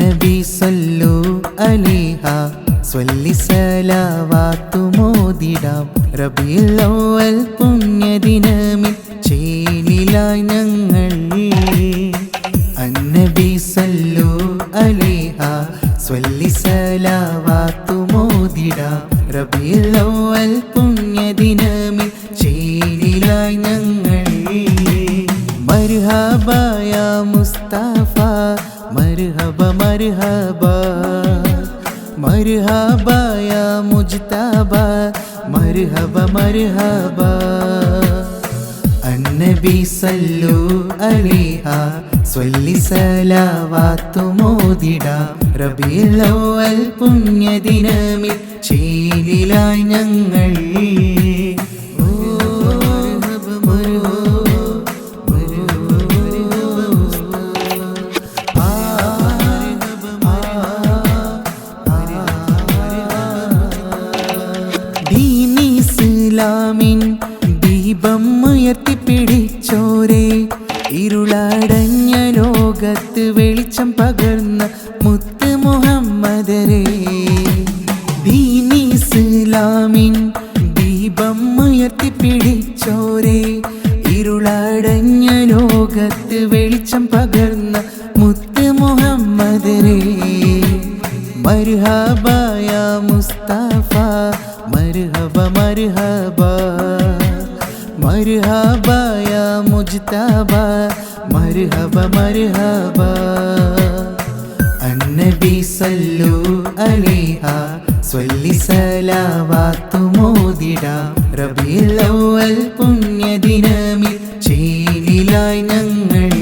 അന്നബി സല്ലു അലൈഹ സ്വല്ലി സലാവാത്തു മോദിടാം റബീഉൽ അവ്വൽ പുണ്യദിനമിൽ ചേലിലായി ഞങ്ങൾ. അന്നബി സല്ലു അലൈഹ സ്വല്ലി സലാവാത്തു മോദിടാം റബീഉൽ അവ്വൽ പുണ്യദിനമിൽ ചേലിലായി ഞങ്ങൾ. മർഹബ യാ മുസ്തഫ മർഹബ മർഹബ മർഹബ യാ മുജ്തബ മർഹബ മർഹബ. അന്നബി സല്ലു അലൈഹ സ്വല്ലി സലാവാത്തു മോദിടാം റബീഉൽ അവ്വൽ പുണ്യദിനമിൽ ചേലിലായി ഞങ്ങൾ. ഇസ്ലാമിൻ ദീപം ഉയർത്തിപ്പിടിച്ചോരേ, ഇരുളടഞ്ഞ ലോകത്ത് വെളിച്ചം പകർന്ന മുത്ത് മുഹമ്മദരേ. ദീൻ ഇസ്ലാമിൻ ദീപം ഉയർത്തിപ്പിടിച്ചോരേ, ഇരുളടഞ്ഞ ലോകത്ത് വെളിച്ചം പകർന്ന മുത്ത് മുഹമ്മദരേ. മർഹബ യാ മുസ്തഫ മർഹബ മർഹബ മർഹബ യാ മുജ്തബ മർഹബ മർഹബ. അന്നബി സല്ലു അലൈഹ സ്വല്ലി സലാവാത്തു മോദിടാം റബീഉൽ അവ്വൽ പുണ്യദിനമിൽ ചേലിലായി ഞങ്ങൾ.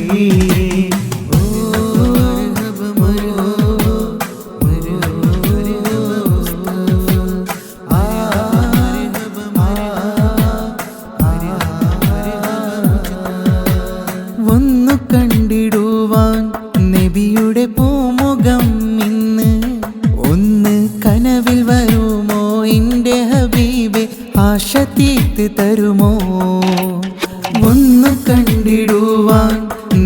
കണ്ടിടുവാൻ നബിയുടെ പൂമുഖം ഇന്ന് ഒന്ന് കനവിൽ വരുമോ എൻ്റെ ഹബീബെ, ആശ തീർത്ത് തരുമോ? ഒന്ന് കണ്ടിടുവാൻ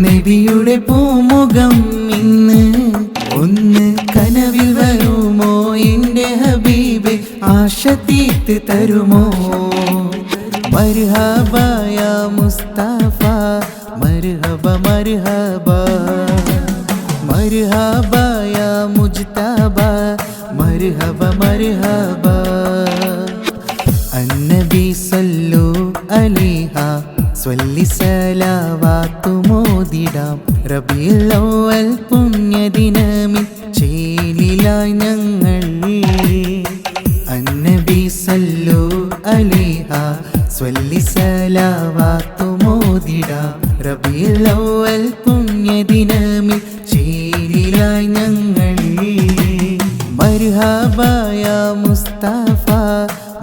നബിയുടെ പൂമുഖം ഇന്ന് ഒന്ന് കനവിൽ വരുമോ എൻ്റെ ഹബീബെ, ആശ തീർത്ത് തരുമോ? മർഹബ യാ മുസ്തഫ മർഹബ മർഹബ മർഹബ യാ മുജ്തബ മർഹബ മർഹബ. അന്നബി സല്ലു അലൈഹ സ്വല്ലി സലാവാത്തു മോദിടാം റബീഉൽ അവ്വൽ പുണ്യദിനമിൽ ചേലിലായി ഞങ്ങൾ. അന്നബി സല്ലു അലൈഹ സ്വല്ലി സലാവാത്തു മോദിടാം റബീഉൽ അവ്വൽ പുണ്യദിനമിൽ ചേലിലായി ഞങ്ങൾ. മർഹബ യാ മുസ്തഫ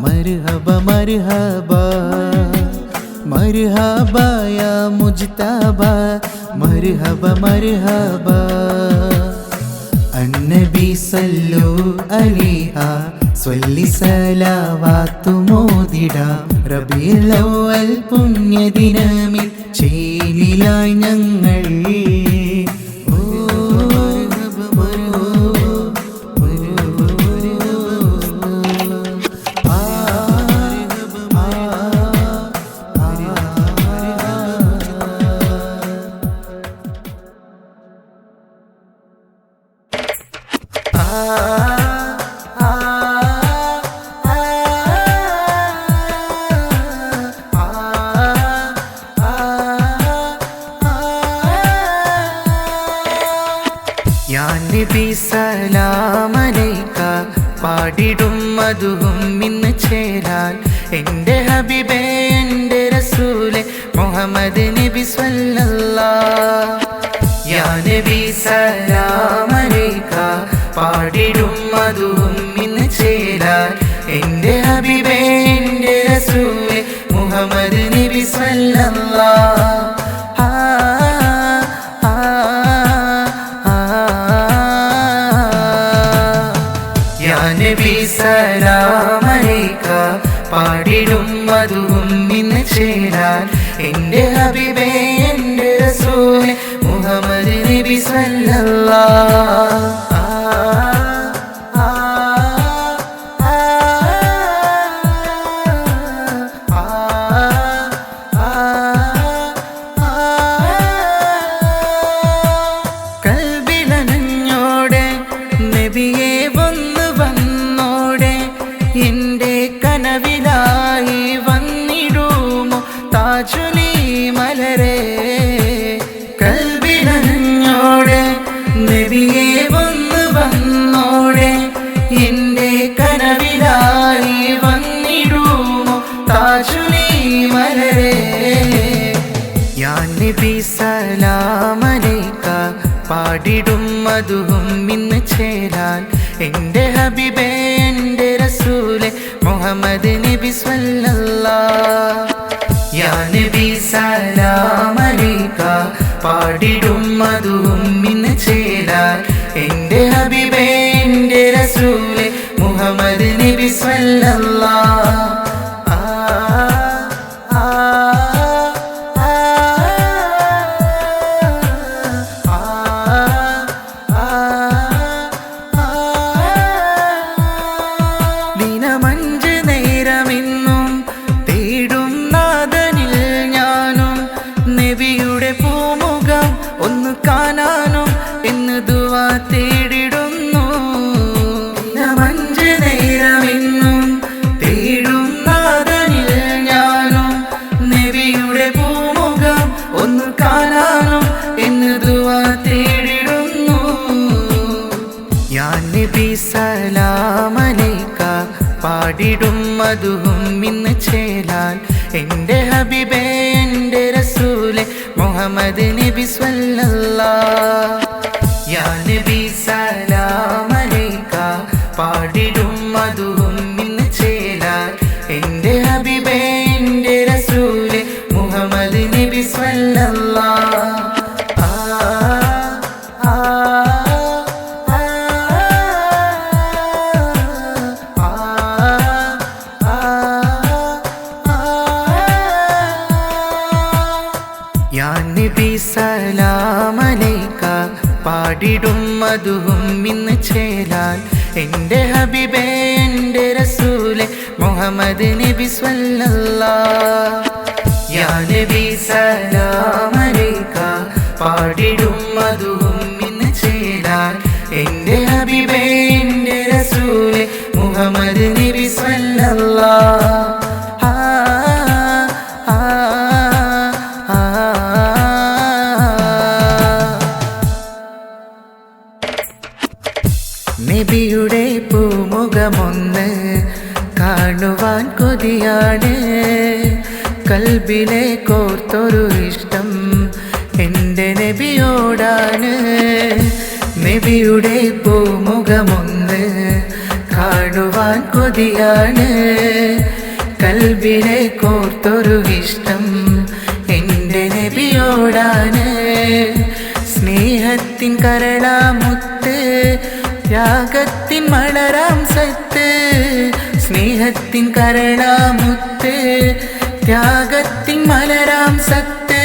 മർഹബ മർഹബ മർഹബ യാ മുജ്തബ മർഹബ മർഹബ. അന്നബി സല്ലു അലൈഹ സ്വല്ലി സലാവാത്തു മോദിടാം റബീഉൽ അവ്വൽ പുണ്യദിനമിൽ ചേലിലായി ഞങ്ങൾ. നബി സലാമലൈക പാടിടും മധുവും ഇന്ന് ചേരാൻ എൻ്റെ ഹബീബേ എൻ്റെ റസൂലെ മുഹമ്മദ് നബി സ്വല്ലല്ലാഹ്. യാ നബി സലാമലൈക പാടിടും മധുവും ഇന്ന് ചേരാൻ എൻ്റെ ഹബീബേ എൻ്റെ റസൂലെ മുഹമ്മദ് നബി സ്വല്ലല്ലാഹ്. നബി സലാമലൈക പാടിടും മധുവും ഇന്ന് ചേരാൻ എൻ്റെ ഹബീബേ എൻ്റെ റസൂലെ മുഹമ്മദ് നബി സ്വല്ലല്ലാഹ്. എന്റെ കനവിലായി വന്നിടുമോ താജുലീ മലരേ. യാ നബി സലാമലൈക പാടിടും മധുവും ഇന്ന് ചേരാൻ എന്റെ ഹബീബേ എന്റെ റസൂലെ മുഹമ്മദ് നബി സ്വല്ലല്ലാഹ്. യാ നബി സലാമലൈക പാടിടും മധുവും ഇന്ന് ചേരാൻ എന്റെ ഹബീബേ എന്റെ റസൂലെ മുഹമ്മദ് നബി സ്വല്ലല്ലാഹ്. ദിനമഞ്ച് നേരമെന്നും തേടും നാദനിൽ ഞാനും നബിയുടെ പൂമുഖം ഒന്ന് കാണാനും എന്ന് ദുആ തേടിടുന്നു. ദിനമഞ്ച് നേരമെന്നും തേടും നാദനിൽ ഞാനും നബിയുടെ പൂമുഖം ഒന്ന് കാണാനും എന്ന് ദുആ തേടിടുന്നു. യാ നബി സലാമലൈക പാടിടും മധുവും ഇന്ന് ചേരാൻ എന്റെ ഹബീബേ എന്റെ റസൂലെ മുഹമ്മദ് നബി സ്വല്ലല്ലാഹ്. യാ നബി സലാമലൈക പാടിടും മധുവും ഇന്ന് ചേരാൻ എന്റെ ഹബീബേ എന്റെ റസൂലെ മുഹമ്മദ് നബി സ്വല്ലല്ലാഹ്. യാ നബി സലാമലൈക പാടിടും മധുവും ഇന്ന് ചേരാൻ എന്റെ ഹബീബേ എന്റെ റസൂലെ മുഹമ്മദ് നബി സ്വല്ലല്ലാഹ്. യാ നബി സലാമലൈക പാടിടും മധുവും ഇന്ന് ചേരാൻ എന്റെ ഹബീബേ എന്റെ റസൂലെ മുഹമ്മദ് നബി സ്വല്ലല്ലാഹ്. നബിയുടെ പൂമുഖമൊന്ന് കാണുവാൻ കൊതിയാണ്, കൽബിലെ കോർത്തൊരു ഇഷ്ടം എൻ്റെ നബിയോടാണ്. നബിയുടെ പൂമുഖമൊന്ന് കാണുവാൻ കൊതിയാണ്, കൽബിലെ കോർത്തൊരു ഇഷ്ടം എൻ്റെ നബിയോടാണ്. സ്നേഹത്തിൻ കരളാമുത്ത് ത്യാഗത്തിൻ മലരാം സത്ത്, സ്നേഹത്തിൻ കരളാമുത്ത് ത്യാഗത്തിൻ മലരാം സത്ത്.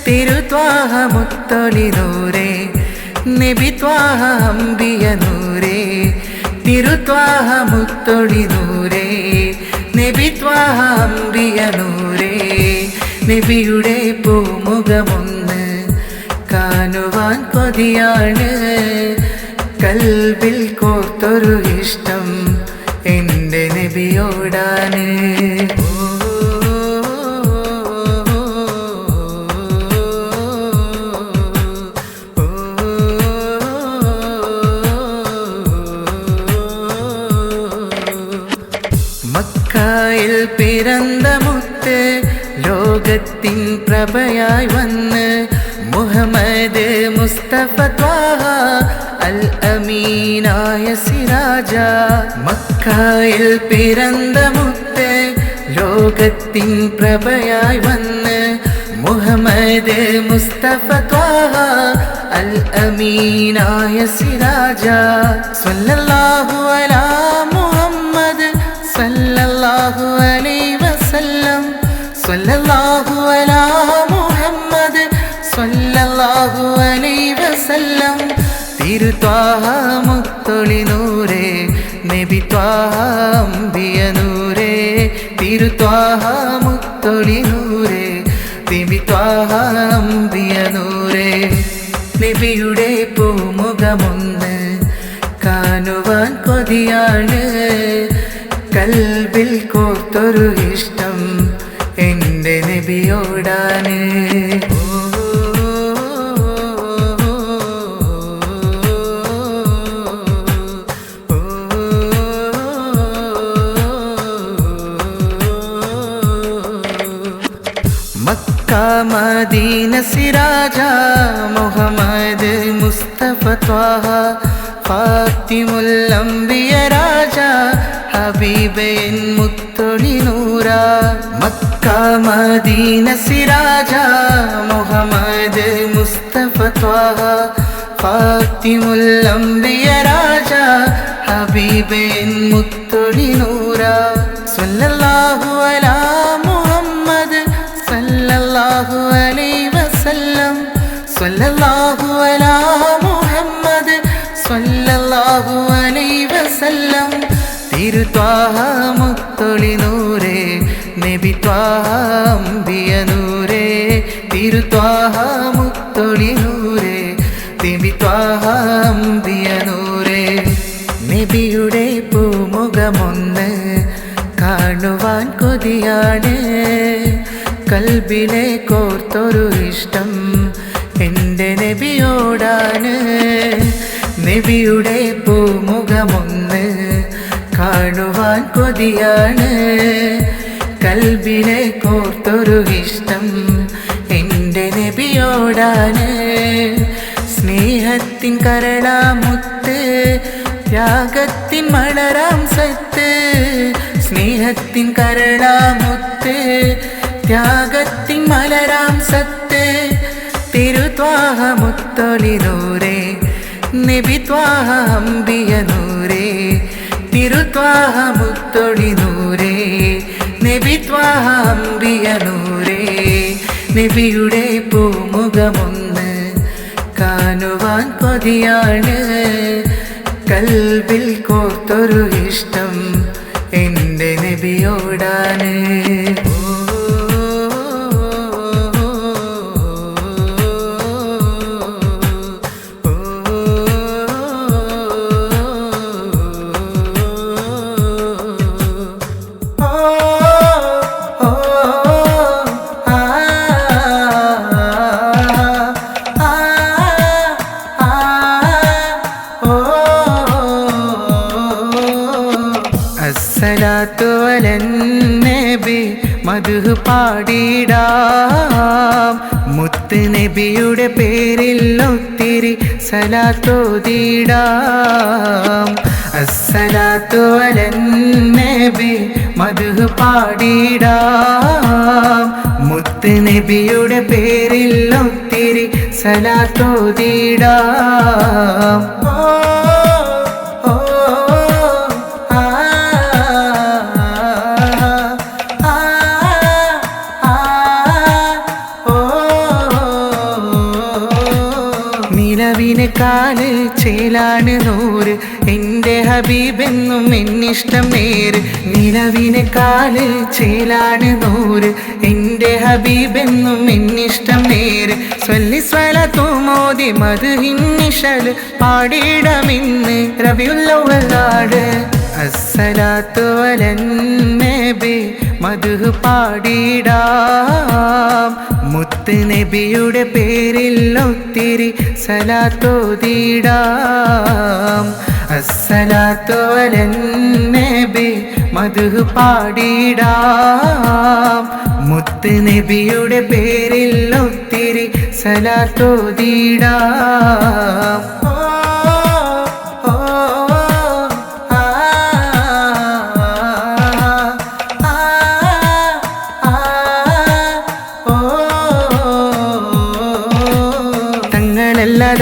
തിരുത്വാഹ മുത്തൊളി നൂറേ നബി ത്വാഹ അംബിയ നൂറേ, തിരുത്വാഹ മുത്തൊളി നൂറേ നബി ത്വാഹ അംബിയ നൂറേ. നബിയുടെ പൂമുഖമൊന്ന് കാണുവാൻ കൊതിയാണ്, കൽബിൽ കോർത്തൊരു ഇഷ്ടം എൻ്റെ നബിയോടാണ്. മക്കായിൽ പിറന്ന മുത്ത് ലോകത്തിൻ പ്രഭയായി വന്ന് മുഹമ്മദ് മുസ്തഫ ത്വാഹ അൽ അമീനായ സിരാജ. മക്കായിൽ പിറന്ന മുത്ത് ലോകത്തിൻ പ്രഭയായി വന്ന് മുഹമ്മദ് മുസ്തഫ ത്വാഹ അൽ അമീനായ സിരാജ. സ്വല്ലല്ലാഹു അലാ മുഹമ്മദ് സല്ലല്ലാഹു അലൈഹി വസല്ലം, സ്വല്ലല്ലാഹു അലാ മുഹമ്മദ് സല്ലല്ലാഹു അലൈഹി വസല്ലം. തിരുത്വാഹ മുത്തൊളി നൂറേ നബി ത്വാഹ അംബിയ നൂറേ, തിരുത്വാഹ മുത്തൊളി നൂറേ നബി ത്വാഹ അംബിയ നൂറേ. നബിയുടെ പൂമുഖമൊന്ന് കാണുവാൻ കൊതിയാണ്, കൽബിൽ കോർത്തൊരു ഇഷ്ടം എൻ്റെ നബിയോടാണ്. മദീന സിരാജ മുഹമ്മദ് മുസ്തഫ ത്വാഹ ഫാത്തിമുൽ അംബിയ രാജ ഹബീബേ മുത്തൊളി നൂറ മക്ക മദീന സിരാജ മുഹമ്മദ് മുസ്തഫ ത്വാഹ ഫാത്തിമുൽ അംബിയ രാജ ഹബീബേ മുത്തൊളി നൂറ സല്ലല്ലാഹു അലാ മുഹമ്മദ് സല്ലല്ലാഹു അലൈഹി വസല്ലം സല്ലല്ലാഹു അലാ മുഹമ്മദ് സല്ലല്ലാഹു അലൈഹി വസല്ലം തിരുത്വാഹ മുത്തൊളി നൂറേ നബി ത്വാഹ അംബിയ നൂറേ തിരുത്വാഹ മുത്തൊളി നൂറേ നബി ത്വാഹ അംബിയ നൂറേ നബിയുടെ പൂമുഖമൊന്ന് കാണുവാൻ കൊതിയാണ് കൽബിലെ കോർത്തൊരു ഇഷ്ടം എൻ്റെ നബിയോടാണ് നബിയുടെ പൂമുഖമൊന്ന് കാണുവാൻ കൊതിയാണ് കൽബിലെ കോർത്തൊരു ഇഷ്ടം എൻ്റെ നബിയോടാണ് സ്നേഹത്തിൻ കരളാമുത്ത് ത്യാഗത്തിൻ മലരാം സത്ത് സ്നേഹത്തിൻ കരളാമുത്ത് ത്യാഗത്തിൻ മലരാം സത്ത് തിരുത്വാഹ മുത്തൊളി നൂറേ നബി ത്വാഹ അംബിയ നൂറേ തിരുത്വാഹ മുത്തൊളി നൂറേ നബി ത്വാഹ അംബിയ നൂറേ നബിയുടെ പൂമുഖമൊന്ന് കാണുവാൻ കൊതിയാണ് കൽബിൽ കോർത്തൊരു ഇഷ്ടം എൻ്റെ നബിയോടാണ് അസ്സലാത്തു അലൻ നബി മദ്ഹ് പാടിടാം മുത്ത് നബിയുടെ പേരിൽ ഒത്തിരി സലാത്തോതിടാം അസ്സലാത്തു അലൻ നബി മദ്ഹ് പാടിടാം മുത്ത് നബിയുടെ പേരിൽ ഒത്തിരി സലാത്തോതിടാം നിലവിനെക്കാല് ചേലാണ് നൂറ് എൻ്റെ ഹബീബെന്നും എന്നിഷ്ടം നേര് നിലവിനെക്കാല് ചേലാണ് നൂറ് എൻ്റെ ഹബീബെന്നും എന്നിഷ്ടം നേര് സ്വല്ലി സ്വലത്തു മോദി മദ്ഹിന്നിശല് പാടിടമിന്ന് റബിയുൽ അവ്വലാണ് അസ്സലാത്തു അലൻ നബി മദ്ഹ് പാടിടാം മുത്ത് നബിയുടെ പേരിൽ ഒത്തിരി സലാത്തോതിടാം അസ്സലാത്തു അലൻ നബി മദ്ഹ് പാടിടാം മുത്ത് നബിയുടെ പേരിൽ ഒത്തിരി സലാത്തോതിടാം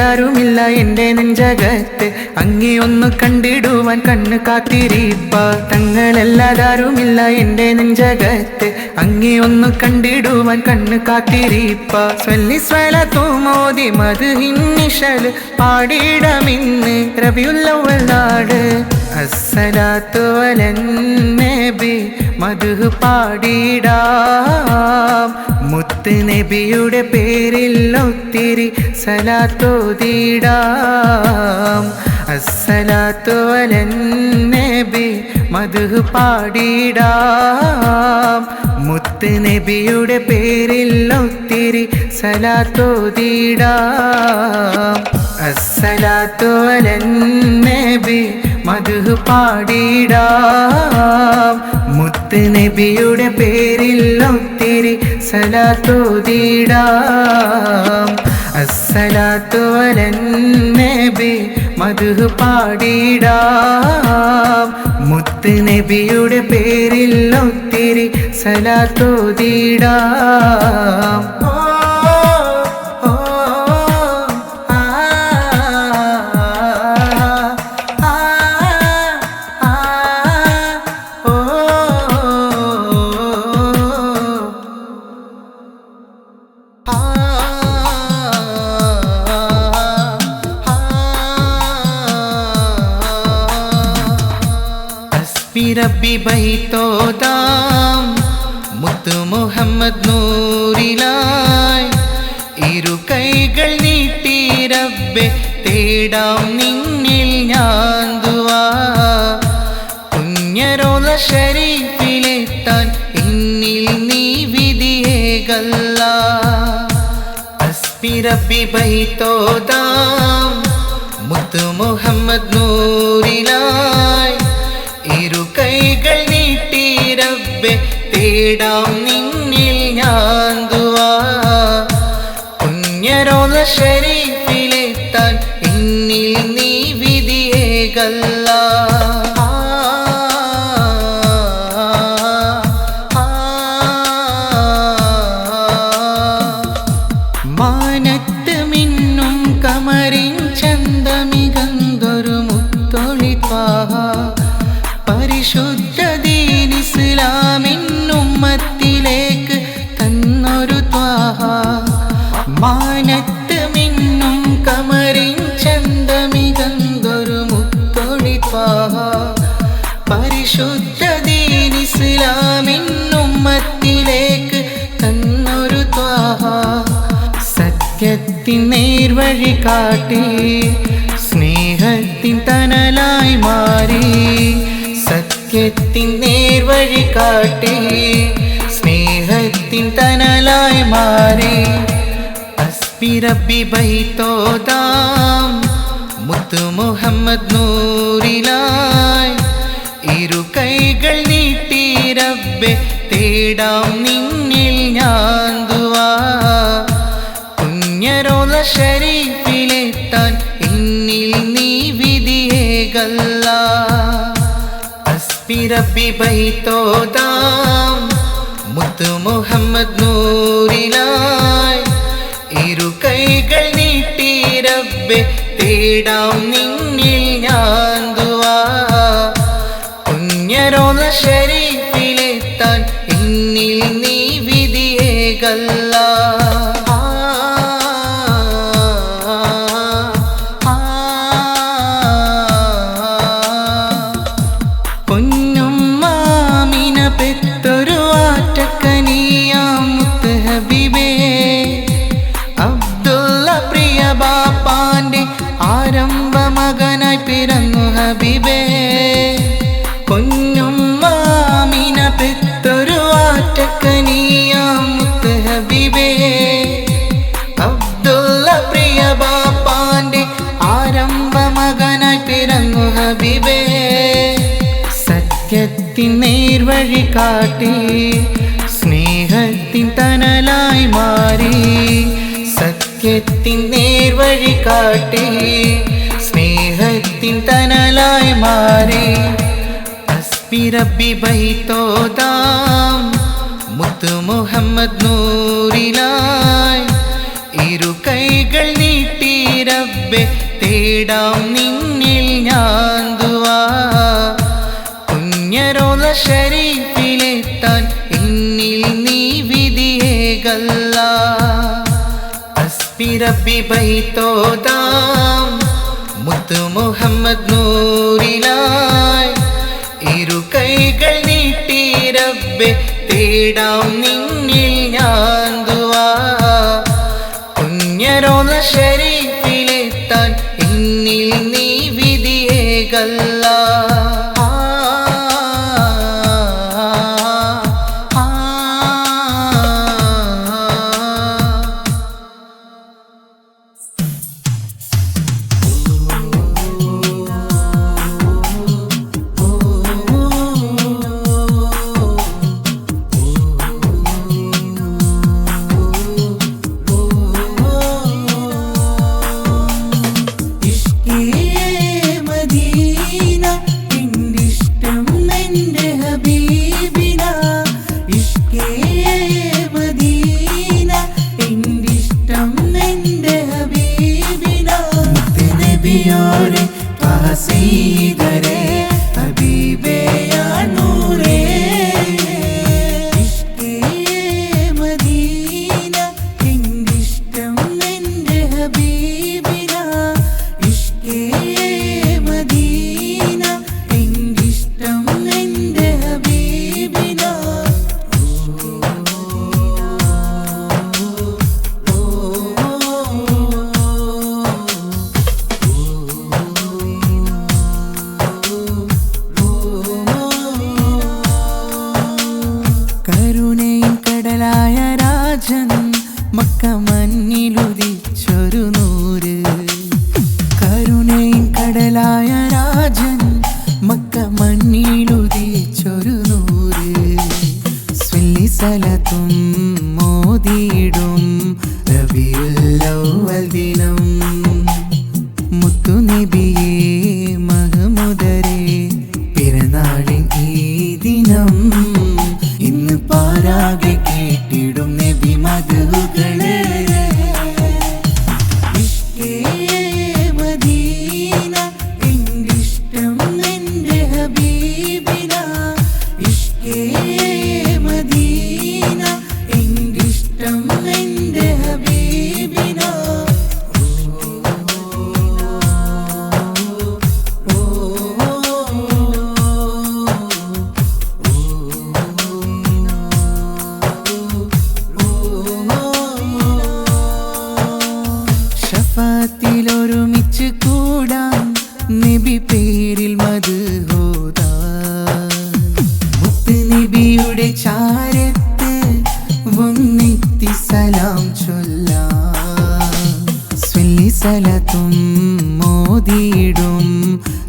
ാരുമില്ല എൻ്റെ നെഞ്ചകത്ത് അങ്ങേ ഒന്ന് കണ്ടിടുവാൻ കണ്ണ് കാത്തിരിപ്പ തങ്ങളല്ലാതാരുമില്ല എൻ്റെ നെഞ്ചകത്ത് അങ്ങേ ഒന്ന് കണ്ടിടുവാൻ കണ്ണ് കാത്തിരിപ്പ സ്വല്ലി സ്വലത്തു മോദി മദ്ഹിന്നിശല് പാടിടമിന്ന് റബിയുൽ അവ്വലാണ് അസ്സലാത്തു അലൻ നബി മദ്ഹ് പാടിടാം മുത്ത് നബിയുടെ പേരിൽ ഒത്തിരി സലാത്തോതിടാം അസ്സലാത്തു അലൻ നബി മദ്ഹ് പാടിടാം മുത്ത് നബിയുടെ പേരിൽ ഒത്തിരി സലാത്തോതിടാം അസ്സലാത്തു അലൻ നബി മദ്ഹ് പാടിടാം മുത്ത് നബിയുടെ പേരിൽ ഒത്തിരി സലാത്തോതിടാം. അസ്സലാത്തു അലൻ നബി മദ്ഹ് പാടിടാം. മുത്ത് നബിയുടെ പേരിൽ ഒത്തിരി സലാത്തോതിടാം. റബ്ബി ബൈത്തോതാം മുത്തു മുഹമ്മദ് നൂറിലായി ഇരു കൈകൾ നീട്ടി റബ്ബെ തേടാം നിന്നിൽ ഞാൻ ദുആ. പുണ്യറോള ശരീഫിലെത്താൻ എന്നിൽ നീ വിധിയേകല്ലാ. ഹസ്ബി റബ്ബി ബൈത്തോതാം മുത്തു മുഹമ്മദ് നൂറിലായി ഇരു കൈകൾ നീട്ടി റബ്ബെ തേടാം നിന്നിൽ ഞാൻ ദുആ. പുണ്യറോള ശരീഫിലെത്താൻ എന്നിൽ നീ വിധിയേകല്ലാ. മാനത്ത് മിന്നും കമറിൻ ചന്തമികന്തൊരു മുത്തൊളി ത്വാഹ. പരിശുദ്ധ ദീൻ ഇസ്ലാമിൻ ഉമ്മത്തിലേക്ക് തന്നൊരു ത്വാഹ. മാനത്ത് മിന്നും കമറിൻ ചന്തമികന്തൊരു മുത്തൊളി ത്വാഹ. പരിശുദ്ധ ദീൻ ഇസ്ലാമിൻ ഉമ്മത്തിലേക്ക് തന്നൊരു ത്വാഹ. സത്യത്തിൻ നേർവഴി കാട്ടി സ്നേഹത്തിൻ തണലായി മാറി. സത്യത്തിൻ നേർവഴി കാട്ടി സ്നേഹത്തിൻ തണലായി മാറി. ഹസ്ബി റബ്ബി ബൈത്തോതാം മുത്തു മുഹമ്മദ് നൂറിലായി ഇരു കൈകൾ നീട്ടി റബ്ബെ തേടാം നിന്നിൽ ഞാൻ ദുആ. പുണ്യറോള ശരീഫിലെത്താൻ എന്നിൽ നീ വിധിയേകല്ലാ. ഹസ്ബി റബ്ബി ബൈത്തോതാം മുത്തു മുഹമ്മദ് നൂറിലായി ഇരു കൈകൾ നീട്ടി റബ്ബെ തേടാം നിന്നിൽ ഞാൻ ദുആ. പുണ്യറോള ശരീഫിലെത്താൻ എന്നിൽ നീ വിധിയേകല്ലാ. പെത്തൊരു ആറ്റക്കനിയാം മുത്ത് ഹബീബേ. അബ്ദുള്ള പ്രിയ ബാപ്പാന്റെ ആരംഭ മകനായി പിറന്നു ഹബീബേ. പൊന്നുമ്മാമിന പെത്തൊരു ആറ്റക്കനിയാം മുത്ത് ഹബീബേ. അബ്ദുള്ള പ്രിയ ബാപ്പാന്റെ ആരംഭ മകനായി പിറന്നു ഹബീബേ. സത്യത്തിൻ നേർവഴി കാട്ടി സ്നേഹത്തിൻ തണലായി മാറി. സത്യത്തിൻ നേർവഴി കാട്ടി സ്നേഹത്തിൻ തണലായി മാറി. ഹസ്ബി റബ്ബി ബൈത്തോതാം മുത്തു മുഹമ്മദ് നൂറിലായി ഇരു കൈകൾ നീട്ടി റബ്ബെ തേടാം നിന്നിൽ ഞാൻ ദുആ. പുണ്യറോള ശരീഫിലെത്താൻ എന്നിൽ നീ വിധിയേകല്ലാ. ഹസ്ബി റബ്ബി ബൈത്തോതാം മുത്തു മുഹമ്മദ് നൂറിലായി ഇരു കൈകൾ നീട്ടി റബ്ബെ തേടാം നിന്നിൽ ഞാൻ ദുആ. പുണ്യറോള ശരീഫിലെത്താൻ എന്നിൽ നീ വിധിയേകല്ലാ. സയ്യിദരേ ഹബീബേ യാ നൂറേ ഇഷ്കേ മദീന എന്തിഷ്ടം എൻ്റെ ഹബീബിന ഇഷ്കേ മദീന എന്തിഷ്ടം എൻ്റെ ഹബീബിന കരുണയും കടലായ രാജൻ മക്ക മണ്ണിലുദിച്ചൊരു നൂറ് കരുണയും കടലായ രാജൻ മക്ക മണ്ണിലുദിച്ചൊരു നൂറ് സ്വല്ലി സലത്തും മോദിയിടും റബീഉൽ അവ്വൽ ദിനം മുത്തു നബിയേ മഹ്മൂദരേ പിറന്നാളിൻ ഈ ദിനം ഇന്ന് പാരാകെ കേട്ടിടും നബി മദ്ഹുകളെ ഇഷ്കേ മദീന എന്തിഷ്ടം എൻ്റെ ഹബീബിന ഇഷ്കേ മദീന എന്തിഷ്ടം എൻ്റെ ഹബീബിന ഷഫാത്തിലൊരുമിച്ച് കൂടാൻ നബി പേരിൽ മദ്ഹൂദാൻ മുത്ത് നബിയുടെ ചാരത്ത് വന്നെത്തി സലാം ചൊല്ലാൻ സ്വല്ലി സലത്തും മോദിയിടും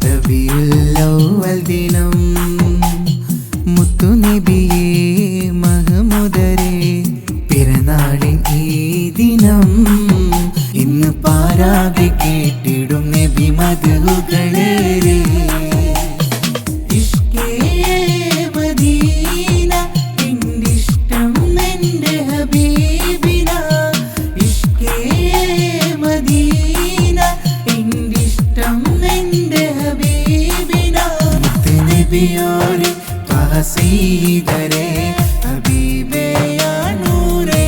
റബീഉൽ അവ്വൽ ദിനം മുത്തു നബിയേ മഹ്മൂദരേ പിറന്നാളിൻ ഈ ദിനം ഇന്ന് പാരാകെ കേട്ടിടും നബി മദ്ഹുകളെ ഇഷ്കേ മദീന എന്തിഷ്ടം എൻ്റെ ഹബീബിന ഇഷ്കേ മദീന എന്തിഷ്ടം എൻ്റെ ഹബീബിന മുത്ത് നബിയോരെ ത്വഹ സയ്യിദരേ ഹബീബേ യാ നൂറേ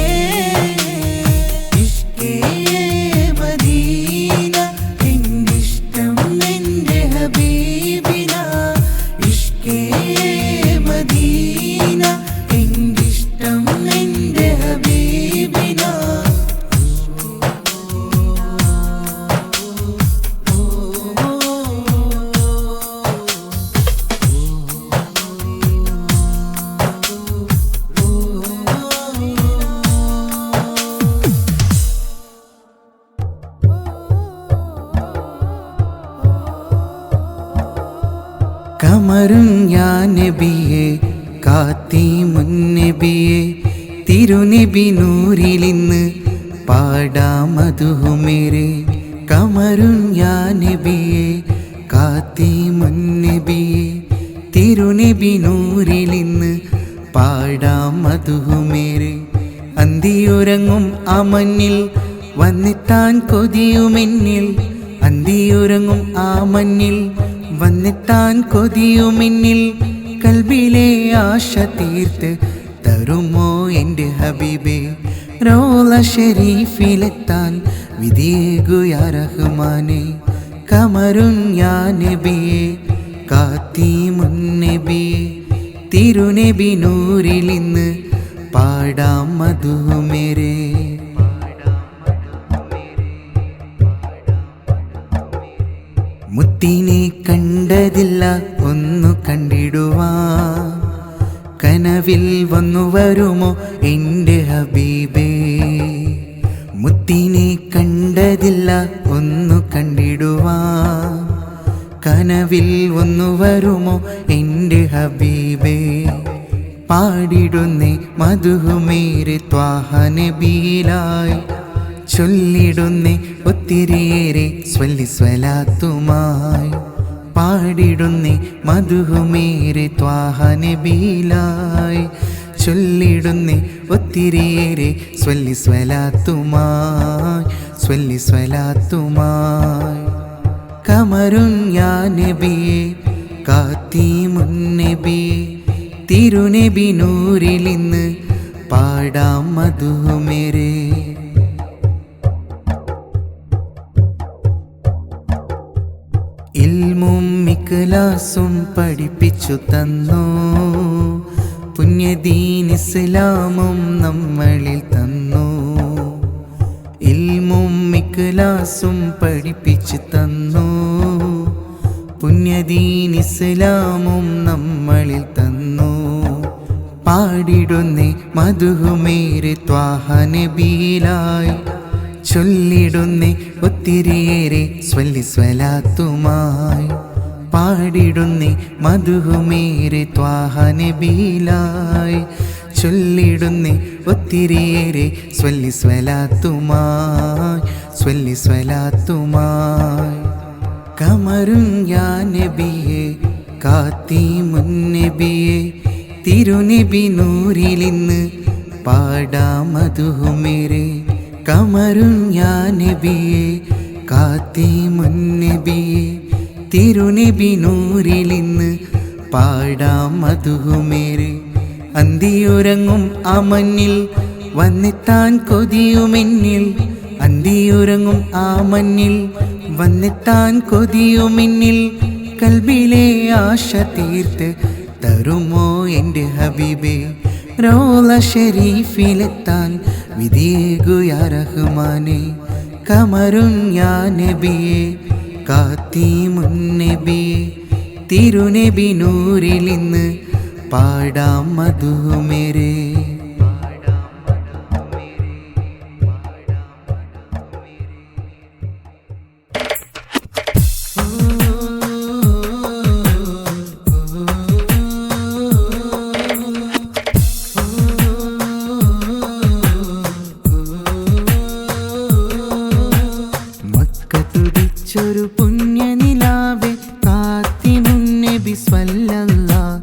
ഇഷ്കേ മദീന എന്തിഷ്ടം എൻ്റെ ഹബീബിന ഇഷ്കേ മദീന എന്തിഷ്ടം എൻ്റെ ഹബീബിന കമറും യാ നബിയേ കാത്തിമുൻ നബിയേ തിരുനബി നൂറിലിന്ന് പാടാം മദ്ഹുമേരെ കമറും യാ നബിയേ കാത്തിമുൻ നബിയേ തിരുനബി നൂറിലിന്ന് പാടാം മദ്ഹുമേരെ അന്തിയുറങ്ങും ആ മണ്ണിൽ വന്നെത്താൻ കൊതിയുമെന്നിൽ അന്തിയുറങ്ങും ആ മണ്ണിൽ വന്നെത്താൻ കൊതിയുമെന്നിൽ കൽബിലെ ആശ തീർത്ത് തരുമോ എൻ്റെ ഹബീബേ റൗള ഷരീഫിലെത്താൻ വിധിയേകു യാ റഹ്മാനേ കമറുൻ യാ നബിയേ കാത്തിമുൻ നബിയേ തിരുനബി നൂറിലിന്ന് പാടാം മദ്ഹുമേരെ മുത്തിനെ കണ്ടതില്ല ഒന്നു കണ്ടിടുവാൻ കനവിൽ വന്നു വരുമോ എൻ്റെ ഹബീബേ മുത്തിനെ കണ്ടതില്ല ഒന്നു കണ്ടിടുവാൻ കനവിൽ വന്നു വരുമോ എൻ്റെ ഹബീബേ പാടിടുന്നേ മദ്ഹുമേരെ ത്വാഹ നബിയിലായി ചൊല്ലിടുന്നേ ഒത്തിരിയേറെ സ്വല്ലി സ്വലാത്തുമായി പാടിടുന്നേ മദ്ഹുമേരെ ത്വാഹ നബിയിലായി ചൊല്ലിടുന്നേ ഒത്തിരിയേറെ സ്വല്ലി സ്വലാത്തുമായി കമറും യാ നബിയെ കാത്തീമുൻ നബിയെ തിരുനബി നൂറിലിന്ന് പാടാം മധുമേരെ. ഇൽമും ഇഖ്ലാസും പഠിപ്പിച്ചു തന്നു, പുണ്യദീൻ ഇസ്ലാമും നമ്മളിൽ തന്നു. ഇൽമും ഇഖ്ലാസും പഠിപ്പിച്ചു തന്നു, പുണ്യദീൻ ഇസ്ലാമും നമ്മളിൽ തന്നു. പാടിടുന്നേ മധുമേരെ ത്വാഹ നബിയിലായി, ചൊല്ലിടുന്നേ ഒത്തിരിയേറെ സ്വല്ലി സ്വലാത്തുമായി. പാടിടുന്നേ മധുമേരെ ത്വാഹ നബിയിലായി, ചൊല്ലിടുന്നേ ഒത്തിരിയേറെ സ്വല്ലി സ്വലാത്തുമായി, സ്വല്ലി സ്വലാത്തുമായി. കമറും യാ നബിയെ കാത്തീമുൻ നബിയെ തിരുനബി നൂറിലിന്ന് പാടാം മധുമേരെ. കമറും യാ നബിയെ കാത്തീമുൻ നബിയെ തിരുനബി നൂറിലിന്ന് പാടാം മധുമേരെ. അന്തിയുറങ്ങും ആ മഞ്ഞിൽ വന്നെത്താൻ കൊതിയുമെന്നിൽ, അന്തിയുറങ്ങും ആ മഞ്ഞിൽ വന്നെത്താൻ കൊതിയുമെന്നിൽ. കൽബിലെ ആശ തീർത്ത് തരുമോ എൻ്റെ ഹബീബേ, റൗള ഷരീഫിലെത്താൻ വിധിയേകു യാ റഹ്മാനേ. കമറും യാ നബിയെ കാത്തീമുൻ നബിയെ തിരുനബി നൂറിലിന്ന് പാടാം മധുമേരെ. ഒരു പുണ്യനിലാവേ കാത്തിമുൻ നബി സ്വല്ലല്ലാഹ്,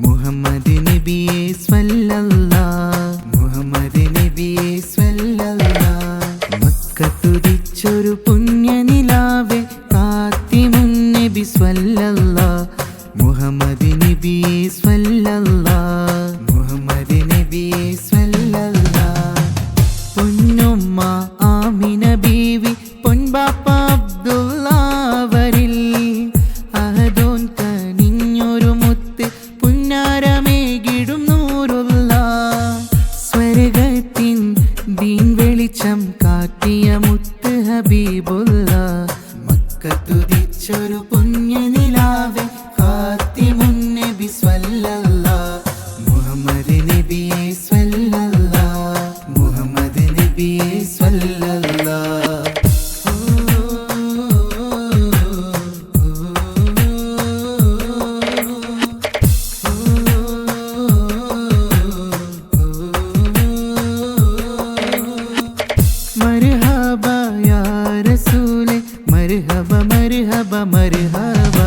മുഹമ്മദ് നബിയെ സ്വല്ലല്ലാഹ്, മുഹമ്മദ് നബിയെ സ്വല്ലല്ലാഹ്. മക്കത്തുദിച്ചൊരു പുണ്യനിലാവേ കാത്തിമുൻ നബി സ്വല്ലല്ലാഹ്, മുഹമ്മദ് നബിയെ സ്വല്ലല്ലാഹ്, മുഹമ്മദ് നബിയെ സ്വല്ലല്ലാഹ്. പൊന്നുമ്മ ആമിന ബീവി പൊൻപാപ്പ അബ്ദുള്ളവരിൽ അഹദോൻ കനിഞ്ഞൊരു മുത്ത് പുന്നാരമേകിടും നൂറുള്ള. സ്വർഗത്തിൻ ദീൻ വെളിച്ചം കാട്ടിയ മുത്ത് ഹബീബുള്ള. മക്കത്തുദിച്ചൊരു പുണ്യനിലാവേ കാത്തിമുൻ നബി സ്വല്ലല്ലാഹ്, മുഹമ്മദ് നബിയെ സ്വല്ലല്ലാഹ്, മുഹമ്മദ് നബിയെ സ്വല്ലല്ലാഹ്. മർഹബ യാ റസൂലേ മർഹബ മർഹബ മർഹബ,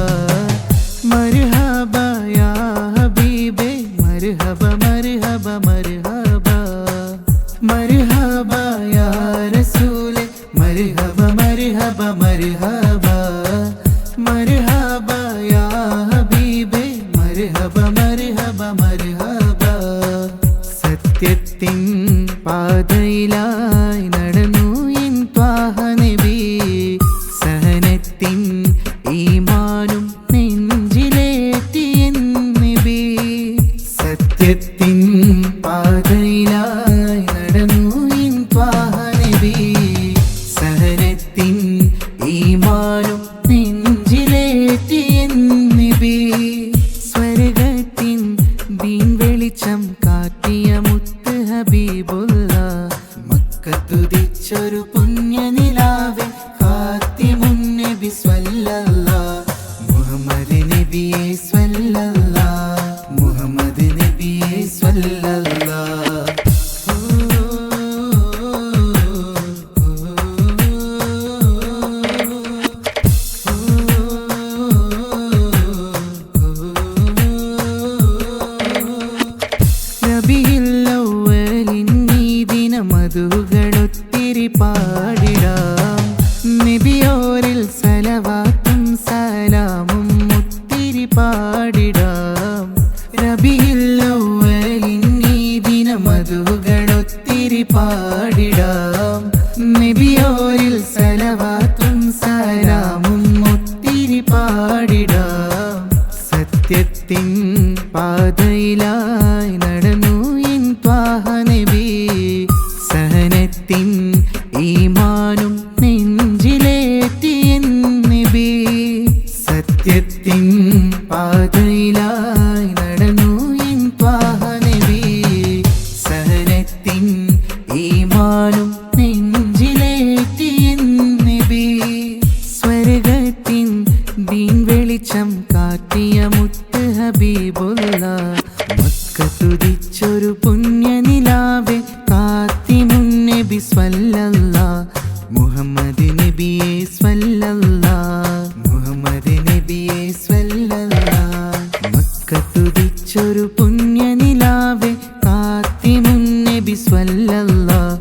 മർഹബ യാ ഹബീബേ മർഹബ മർഹബ മർഹബ, മർഹബ യാ റസൂലേ മർഹബ മർഹബ മർഹബ, മർഹബ യാ ഹബീബേ മർഹബ മർഹബ മർഹബ. സത്യത്തിൻ പാതയിലായി നടന്നു എൻ ത്വാഹ നബി, സഹനത്തിൻ ഈമാനും നെഞ്ചിലേറ്റി എൻ നബി. സത്യത്തിൻ പാതയിലായി നടന്നു എൻ ത്വാഹ നബി, സഹനത്തിൻ ഈമാനും നെഞ്ചിലേറ്റി എൻ നബി. സ്വർഗത്തിൻ ദീൻ വെളിച്ചം കാട്ടിയ മുത്ത് ഹബീബുള്ള. മക്കത്തുദിച്ചൊരു പുണ്യനിലാവേ കാത്തിമുൻ നബി സ്വല്ലല്ലാഹ്, മുഹമ്മദ് നബിയെ സ്വല്ലല്ലാഹ്, മുഹമ്മദ് നബിയെ സ്വല്ലല്ലാഹ്. മധുകളൊത്തിരി പാടിടാം, നബിയോരിൽ സലവാത്തും പാടിടാം. റബീഉൽ അവ്വലിൻ ഈ ദിനം മധുകളൊത്തിരി പാടിടാം. നബിയോരിൽ സലവാത്തും സലാമും ഒത്തിരി പാടിടാം. സത്യത്തിൻ പാതയിലായി നടന്നു എൻ ത്വാഹ നബി. സഹനത്തിൻ ഈമാനും നെഞ്ചിലേറ്റി എൻ നബി. സത്യത്തിൻ പാതയിലായി നടന്നു എൻ ത്വാഹ നബി. സഹനത്തിൻ ഈമാനും നെഞ്ചിലേറ്റി എൻ നബി. സ്വർഗത്തിൻ ദീൻ വെളിച്ചം കാട്ടിയ മുത്ത് ഹബീബുള്ള. മക്കത്തുദിച്ചൊരു പുണ്യനിലാവെ കാത്തിമുന്നബി സ്വല്ലല്ലാഹ്. മുഹമ്മദ് നബിയെ സ്വല്ലല്ലാഹ്. മുഹമ്മദ് നബിയെ സ്വല്ലല്ലാഹ്. മക്കത്തുദിച്ചൊരു പുണ്യനിലാവെ കാത്തിമുന്നബി സ്വല്ലല്ലാഹ്.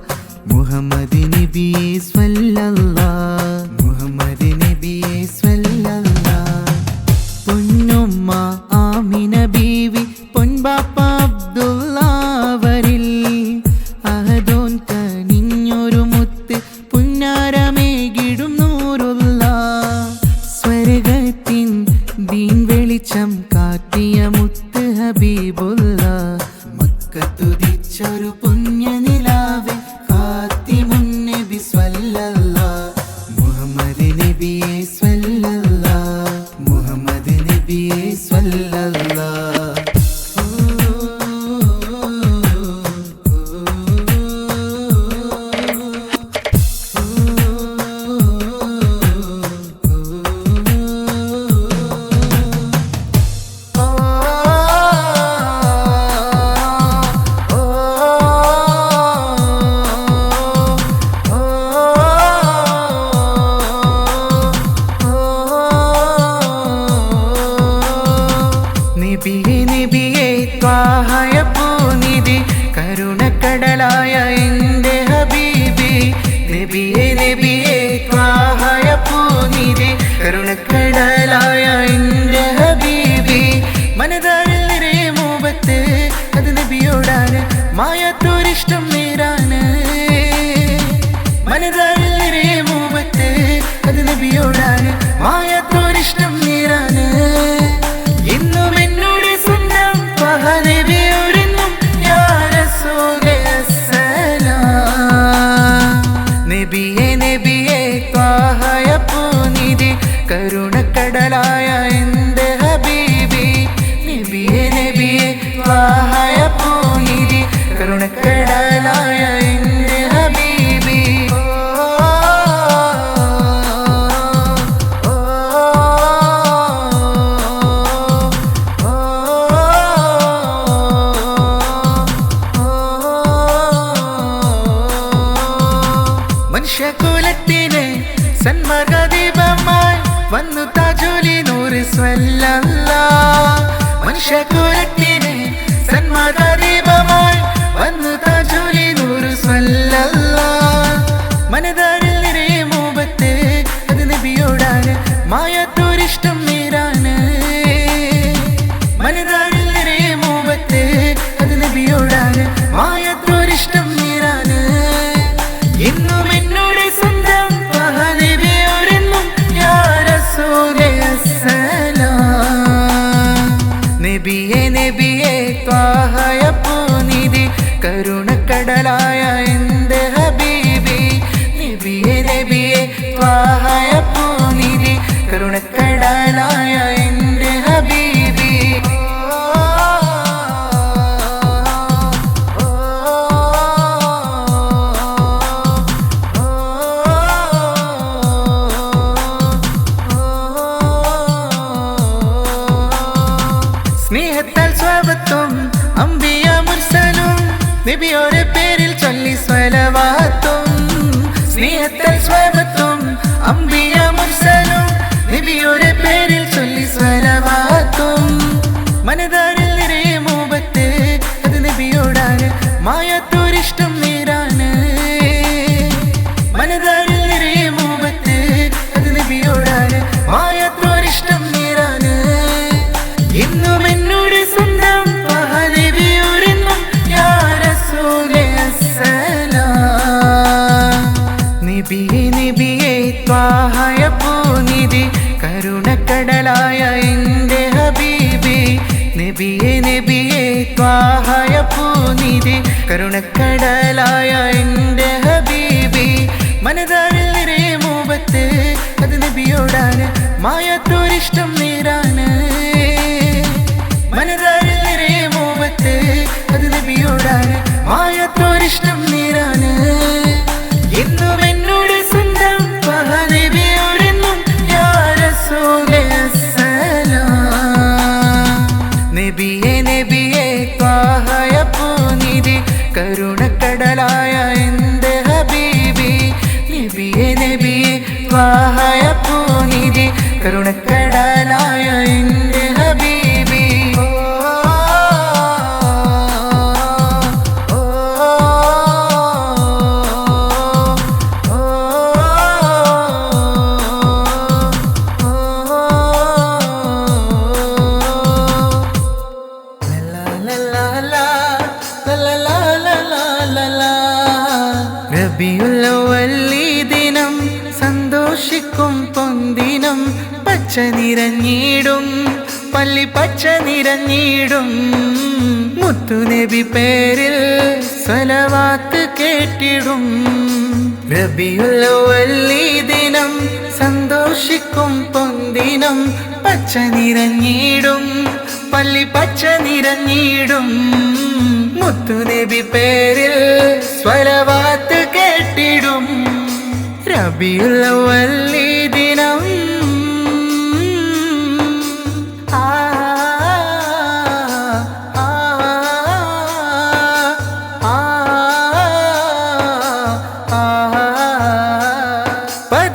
മുഹമ്മദ് നബിയെ സ്വല്ലല്ലാഹ്. മുഹമ്മദ് നബിയെ സ്വല്ലല്ലാഹ്. പൊന്നുമ്മ ആമിന ബീവി പൊൻപാപ്പ അബ്ദുള്ളവരിൽ അഹദോൻ കനിഞ്ഞൊരു മുത്ത് പുന്നാരമേകിടും നൂറുള്ള. സ്വർഗത്തിൻ ദീൻ വെളിച്ചം കാട്ടിയ മുത്ത് ഹബീബുള്ള. മക്കത്തുദിച്ചൊരു പുണ്യനിലാവെ കാത്തിമുന്നബി സ്വല്ലല്ലാഹ്. മുഹമ്മദ് നബിയെ സ്വല്ലല്ലാഹ്. മുഹമ്മദ് നബിയെ സ്വല്ലല്ലാഹ്. നബിയേ നബിയേ ത്വാഹയ പൂനിധി കരുണക്കടലായ എൻ്റെ ഹബീബി. നബിയേ നബിയേ ത്വാഹയ പൂനിധി കരുണക്കടലായ എൻ്റെ ഹബീബി. മനതാരിൽ നിറയെ മുഹബത്ത് അത് നബിയോടാണ്. മായാത്തൊരിഷ്ടം നേരാണ്. മനതാരിൽ നിറയെ മുഹബത്ത് അത് നബിയോടാണ്. മായാത്തൊരിഷ്ടം നേരാണ്. ഇന്നും എന്നോട് സ്വന്തം ത്വാഹ നബിയോടെന്നും യാ റസൂലേ അസ്സലാം. നബിയേ നബിയേ ത്വാഹയ പൂനിധി കരുണക്കടലായ എൻ്റെ ഹബീബി. നബിയേ നബിയേ ത്വാഹയ പൂനിധി കരുണക്കടലായ എൻ്റെ ഹബീബി. മനുഷ്യകുലത്തിന് സന്മാർഗദീപമായി വന്നു താജുലി നൂറ് സ്വല്ലല്ലാഹ്. മനുഷ്യകുലത്തിന് സന്മാർഗദീപമായി വന്നു താജുലി നൂറ് സ്വല്ലല്ലാഹ്. മനതാരിൽ നിറയെ മുഹബത്ത് അത് നബിയോടാണ്. മായാത്തൊരിഷ്ടം നേരാണ്. മനതാരിൽ നിറയെ മുഹബത്ത് അത് നബിയോടാണ്. മായാത്തൊരിഷ്ടം നേരാണ്. ഇന്നും എന്നോട് സ്വന്തം ത്വാഹ നബിയോടെന്നും യാ റസൂലേ അസ്സലാം. നബിയേ നബിയേ ത്വാഹയ പൂനിധി കരുണക്കടലായ എൻ്റെ ഹബീബി. നബിയേ നബിയേ ത്വാഹയ പൂനിധി കരുണക്കടലായ എൻ്റെ ഹബീബി. സ്നേഹത്താൽ സ്വഭാവത്തും അംബിയ മുർസലും നബിയോരെ പേരിൽ ചൊല്ലി സ്വലവാത്തും. സ്നേഹത്താൽ സ്വഭാവത്തും അംബിയ മുർസലും നബിയോരെ പേരിൽ ചൊല്ലി സ്വലവാത്തും. മനതാരിൽ നിറയെ മുഹബത്ത് അത് നബിയോടാണ്. മായാത്തൊരിഷ്ടം നേരാണ്. മനതാരിൽ നിറയെ മുഹബത്ത് അത് നബിയോടാണ്. മായാത്തൊരിഷ്ടം നേരാണ്. നബിയെ നബിയെ ത്വാഹയ പൂനിധി കരുണക്കടലായ എൻ്റെ ഹബീബി മനതാരിൽ നിറയെ മുഹബത്ത് അത് നബിയോടാണ് മായാത്തോരിഷ്ടം നേരാണ് മനതാരിൽ നിറയെ മുഹബത്ത് അത് നബിയോടാണ് മായാത്തോരിഷ്ടം നേരാണ് എന്നും എന്നോട് സ്വന്തം ത്വാഹ നബിയോടെന്നും യാ റസൂലേ നബിയെ നബിയെ ത്വാഹയ പൂനിധി കരുണക്കടലായ എൻ്റെ ഹബീബി നബിയെ നബിയെ ത്വാഹയ പൂനിധി കരുണക്കടലായ എൻ്റെ ഹബീബി റബീഉൽ അവ്വൽ ദിനം സന്തോഷിക്കും പൊന്തിനം പച്ച നിറഞ്ഞിടും പള്ളി പച്ച നിറഞ്ഞിടും മുത്തുനബി പേരിൽ സ്വലവാത്ത് കേട്ടിടും റബീഉൽ അവ്വൽ ദിനം സന്തോഷിക്കും പൊന്തിനം പച്ച നിറഞ്ഞിടും പള്ളി പച്ച നിറഞ്ഞിടും മുത്തുനബി പേരിൽ സ്വലവാത്ത് കേട്ടിടും റബീഉൽ അവ്വൽ ദിനം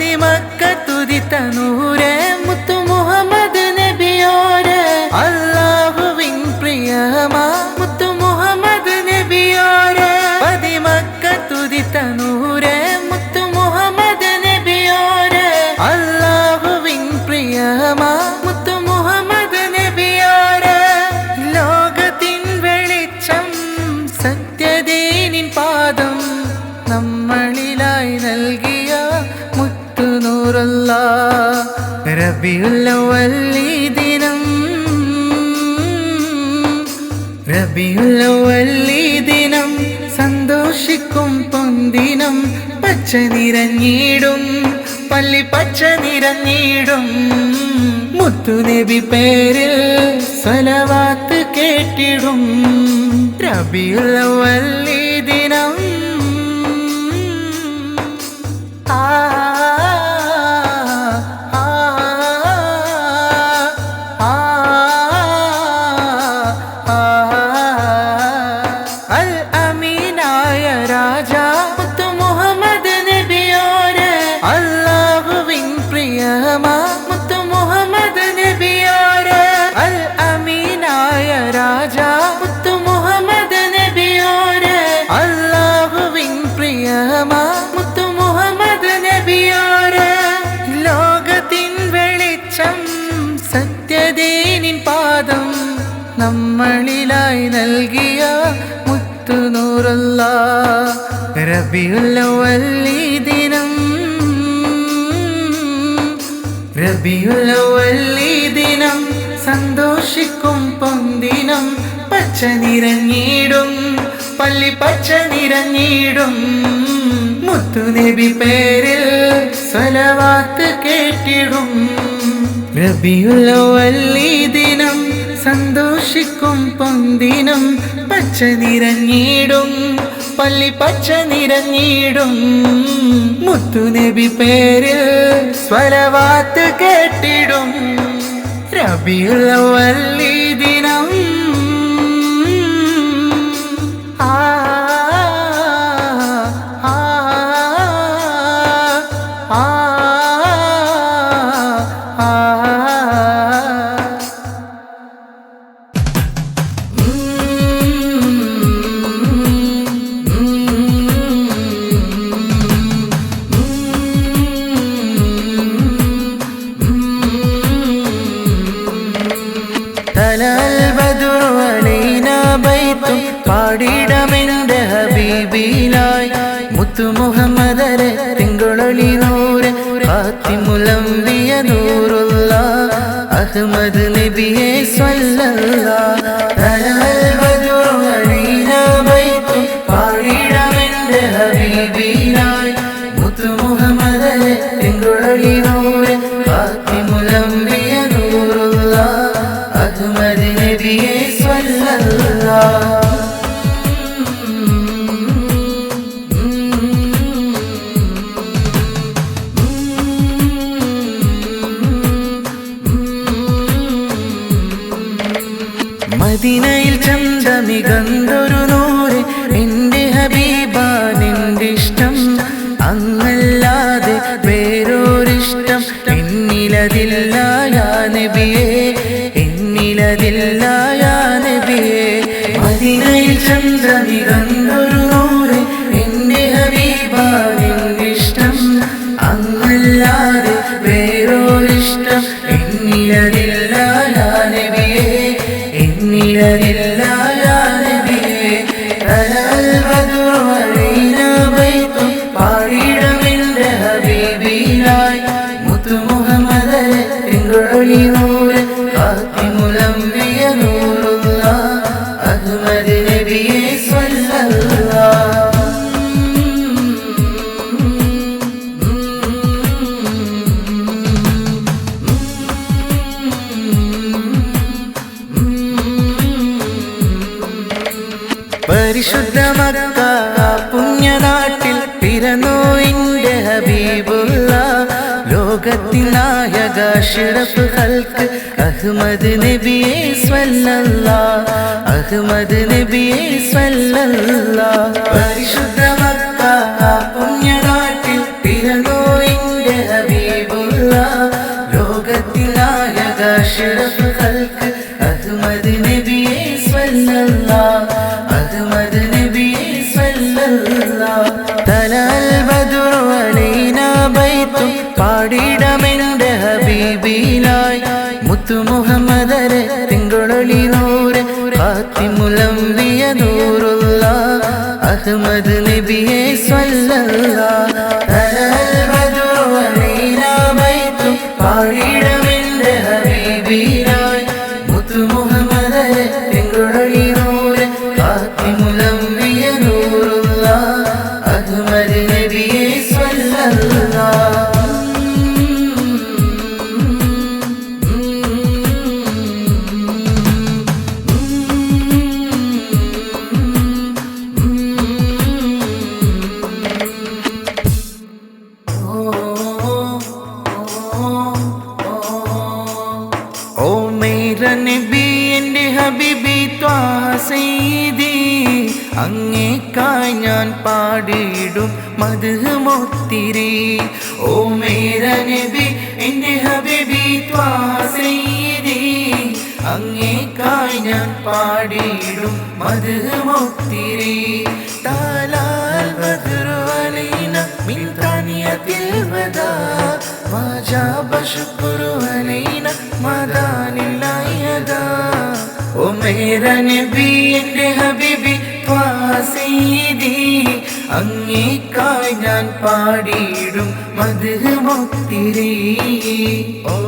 പതിമക്കത്തുദിത്ത നൂറെ മുത്തു മുഹമ്മദ് നബിയോരെ അല്ലാഹുവിൻ പ്രിയമാ മുത്തു മുഹമ്മദ് നബിയോരെ പതിമക്കത്തുദിത്ത നൂറെ മുത്തു മുഹമ്മദ് നബിയോരെ അല്ലാഹുവിൻ പ്രിയമാ മുത്തു മുഹമ്മദ് നബിയോരെ ലോകത്തിൻ വെളിച്ചം സത്യദീനിൻ പാദം നമ്മളിലായി നൽകിയ മുത്തു നൂറല്ലാഹ് റബീഉൽ അവ്വൽ ദിനം റബീഉൽ അവ്വൽ ദിനം സന്തോഷിക്കും പൊന്തിനം പച്ച നിറഞ്ഞിടും പള്ളി പച്ച നിറഞ്ഞിടും മുത്തുനബി പേരിൽ സ്വലവാത്ത് കേട്ടിടും റബീഉൽ അവ്വൽ ദിനം മുത്തു മുഹമ്മദ് നബിയോരെ അൽ അമീനായ രാജാ മുത്തു മുഹമ്മദ് നബിയോരെ അല്ലാഹുവിൻ പ്രിയമാ മുത്തു മുഹമ്മദ് നബിയോരെ ലോകത്തിൻ വെളിച്ചം സത്യദീനിൻ പാദം നമ്മളിലായി നൽകിയ മുത്തു നൂറല്ലാഹ് റബീഉൽ അവ്വൽ ദിനം റബീഉൽ അവ്വൽ ദിനം സന്തോഷിക്കും പൊന്തിനം പച്ച നിറഞ്ഞിടും പള്ളി പച്ച നിറഞ്ഞിടും മുത്തുനബി പേരിൽ സ്വലവാത്ത് കേട്ടിടും റബീഉൽ അവ്വൽ ദിനം സന്തോഷിക്കും പൊന്തിനം പച്ച നിറഞ്ഞിടും പള്ളി പച്ച നിറഞ്ഞിടും മുത്തുനബി പേരിൽ സ്വലവാത്ത് കേട്ടിടും റബീഉൽ അവ്വൽ ദിനം പാടിടമെന്റെ ഹബീബിലായി മുത്തു മുഹമ്മദരെ തിങ്കുളളി നൂറെ ഖാതിമുൽ അംബിയ നൂറുള്ള അഹ്മദ് നബിയെ സ്വല്ലല്ലാഹ് തലൽ ബദ്റു അലീനാ ബൈത്തു പാടിടമെന്റെ ഹബീബിനായി മുത്തു മുഹമ്മദ് തിങ്കുഴലി നൂറ് ഖാതിമുൽ അംബിയ നൂറുള്ള അഹ്മദ് നബിയെ സ്വല്ലല്ലാഹ് മദീനയിൽ ചന്തമികന്തൊരു നൂറ് എന്റെ ഹബീബാണെന്റെ ഇഷ്ടം അങ്ങല്ലാതെ വേറൊരിഷ്ടം എന്നിലതില്ല യാ നബിയേ എന്നിലതില്ല യാ നബിയേ മദീനയിൽ ചന്തമികന്തൊരു നൂറ് എന്റെ ഹബീബാണെന്റെ ഇഷ്ടം അങ്ങല്ലാതെ വേറൊരിഷ്ടം എന്നിലതില്ല യാ നബിയേ എന്നിലതില്ല യാ നബിയേ തലൽ ബദ്റു അലീനാ ബൈത്തു പാടിടമെന്റെ ഹബീബിനായി മുത്തു മുഹമ്മദ് തിങ്കുഴലി നൂറ് ഖാതിമുൽ അംബിയ നൂറുള്ള അഹ്മദ് നബിയെ സ്വല്ലല്ലാഹ് പരിശുദ്ധ മക്ക പുണ്യനാട്ടിൽ പിറന്നു എന്റെ ഹബീബുള്ള ലോകത്തിൻ നായക അഷ്റഫ് ഖൽഖ് അഹ്മദ് നബിയെ സ്വല്ലല്ലാഹ് അഹ്മദ് നബിയെ സ്വല്ലല്ലാഹ് പരിശുദ്ധ മക്ക പുണ്യനാട്ടിൽ പിറന്നു എന്റെ ഹബീബുള്ള ലോകത്തിൻ നായക അഷ്റഫ് ഖൽഖ് അഹ്മദ് നബിയെ സ്വല്ലല്ലാഹ് അഹ്മദ് നബിയെ സ്വല്ലല്ലാഹ് തലൽ ബദ്റു അലീനാ ബൈത്തു പാടിടമെന്റെ ഹബീബിനായി മുത്തു മുഹമ്മദ് തിങ്കുഴലി നൂറ് ഖാതിമുൽ അംബിയ നൂറുള്ള അഹ്മദ് നബിയെ സ്വല്ലല്ലാഹ് തലൽ ബദ്റു അലീനാ ബൈത്തു പാടിടമെന്റെ ഹബീബിനായി മുത്തു മുഹമ്മദ് തിങ്കുഴലി നൂറ് ഖാതിമുൽ അംബിയ നൂറുള്ള അഹ്മദ് നബിയെ സ്വല്ലല്ലാഹ് ഓ മേരാ നബി എന്റെ ഹബീബി ത്വാഹ സയ്യിദി അങ്ങേക്കായി ഞാൻ പാടിയിടും മദ്ഹ് മൊത്തിരി ഓ മേരാ നബി എന്റെ ഹബീബി ത്വാഹ സയ്യിദി അങ്ങേക്കായി ഞാൻ പാടിയിടും മദ്ഹ് മൊത്തിരി തലൽ ബദ്റു അലീനാ മിൻ താനിയത്തിൽ വദാ വജബ ശുക്രു അലൈനാ മദാനില്ലാഹി യദാ ഓ മേരാ നബി എന്റെ ഹബീബി ത്വാഹ സയ്യിദി അങ്ങേക്കായി ഞാൻ പാടിയിടും മദ്ഹ് മൊത്തിരി ഓ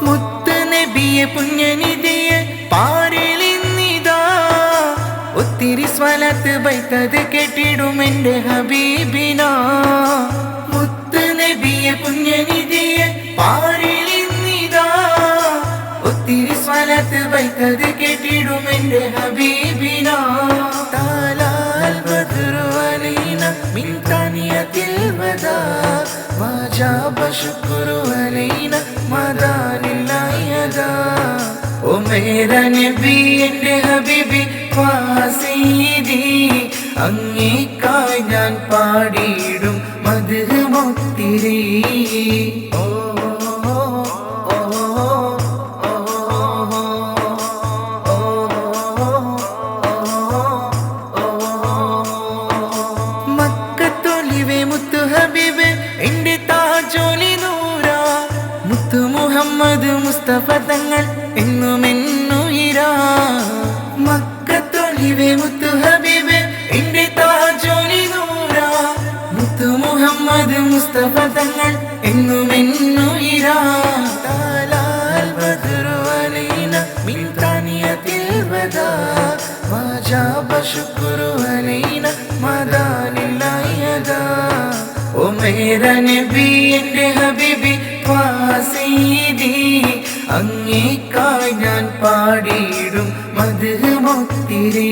മുത്ത് നബിയെ പുണ്യനിധിയെ പാരിലിന്നിതാ ഒത്തിരി സ്വലത്ത് ബൈത്തത് കേട്ടിടും എന്റെ ഹബീബിനാ മുത്ത് നബിയെ പുണ്യനിധിയെ പാരിലിന്നിതാ ഒത്തിരി സ്വലത്ത് ബൈത്തത് കേട്ടിടും എന്റെ ഹബീബിനാ തലൽ ബദ്റു അലീനാ മിൻ താനിയത്തിൽ വദാ വജബ ശുക്രു അലൈനാ മദാനില്ലാഹി യദാ ഓ മേരാ നബി എന്റെ ഹബീബി ത്വാഹ സയ്യിദി അങ്ങേക്കായി ഞാൻ പാടിയിടും മദ്ഹ് മൊത്തിരി ഓ മക്കത്തൊലിവേ മുത്തു ഹബീബ് എന്റെ താജോലി നൂറ മുത്തു മുഹമ്മദ് മുസ്തഫ തങ്ങൾ എന്നുമെന്നുയിര നീരാ മക്കത്തൊലിവേ മുത്തു ഹബീബേ എന്റെ താജോനി നൂറാ മുത്തു മുഹമ്മദ് മുസ്തഫ തങ്ങൾ എന്നും എന്നുയിരാ താലാൽ ബദ്റു അലൈന മിൻ താനിയത്തിൽ വദാ വജാബ ശുക്റു അലൈന മദാനില്ലാഹി യദാ ഓ മേരാ നബി എന്റെ ഹബീബി സയ്യിദി അങ്ങേക്കായി ഞാൻ പാടിയിടും മദ്ഹ് മുത്തിരി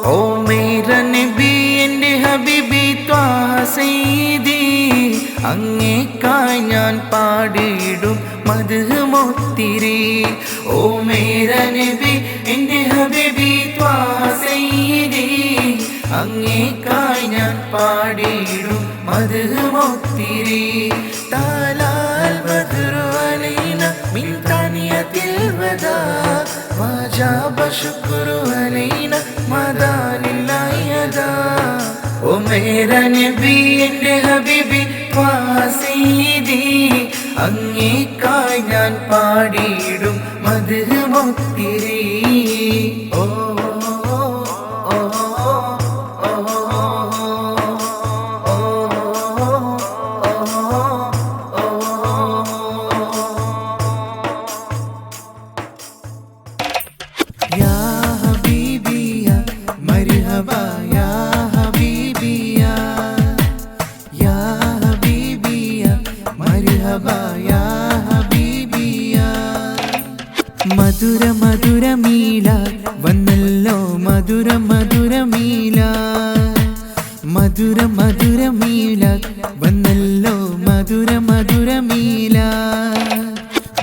ഓ മേരാ നബി എന്റെ ഹബീബി ത്വാഹ സയ്യിദി അങ്ങേക്കായി ഞാൻ പാടിയിടും മദ്ഹ് മുത്തിരി ഓ മേരാ നബി എന്റെ ഹബീബി ത്വാഹ സയ്യിദി അങ്ങേക്കായി ഞാൻ പാടിയിടും മദ്ഹ് മുത്തിരി താലാൽ ബദ്റു അലൈന മിൻ താനിയത്തിൽ വദാ വജാബ ശുക്റു അലൈന മദാനില്ലാഹി യദാ ഓ മേരാ നബി എന്റെ ഹബീബി സയ്യിദി അങ്ങേക്കായി ഞാൻ പാടിയിടും മദ്ഹ് മുത്തിരി ഓ യാ ഹബീബിയ മർഹബ യാ ഹബീബിയ യാ ഹബീബിയ മർഹബ യാ ഹബീബിയ മധുര മധുര മീല വന്നല്ലോ മധുര മധുര മീല മധുര മധുര മീല വന്നല്ലോ മധുര മധുര മീല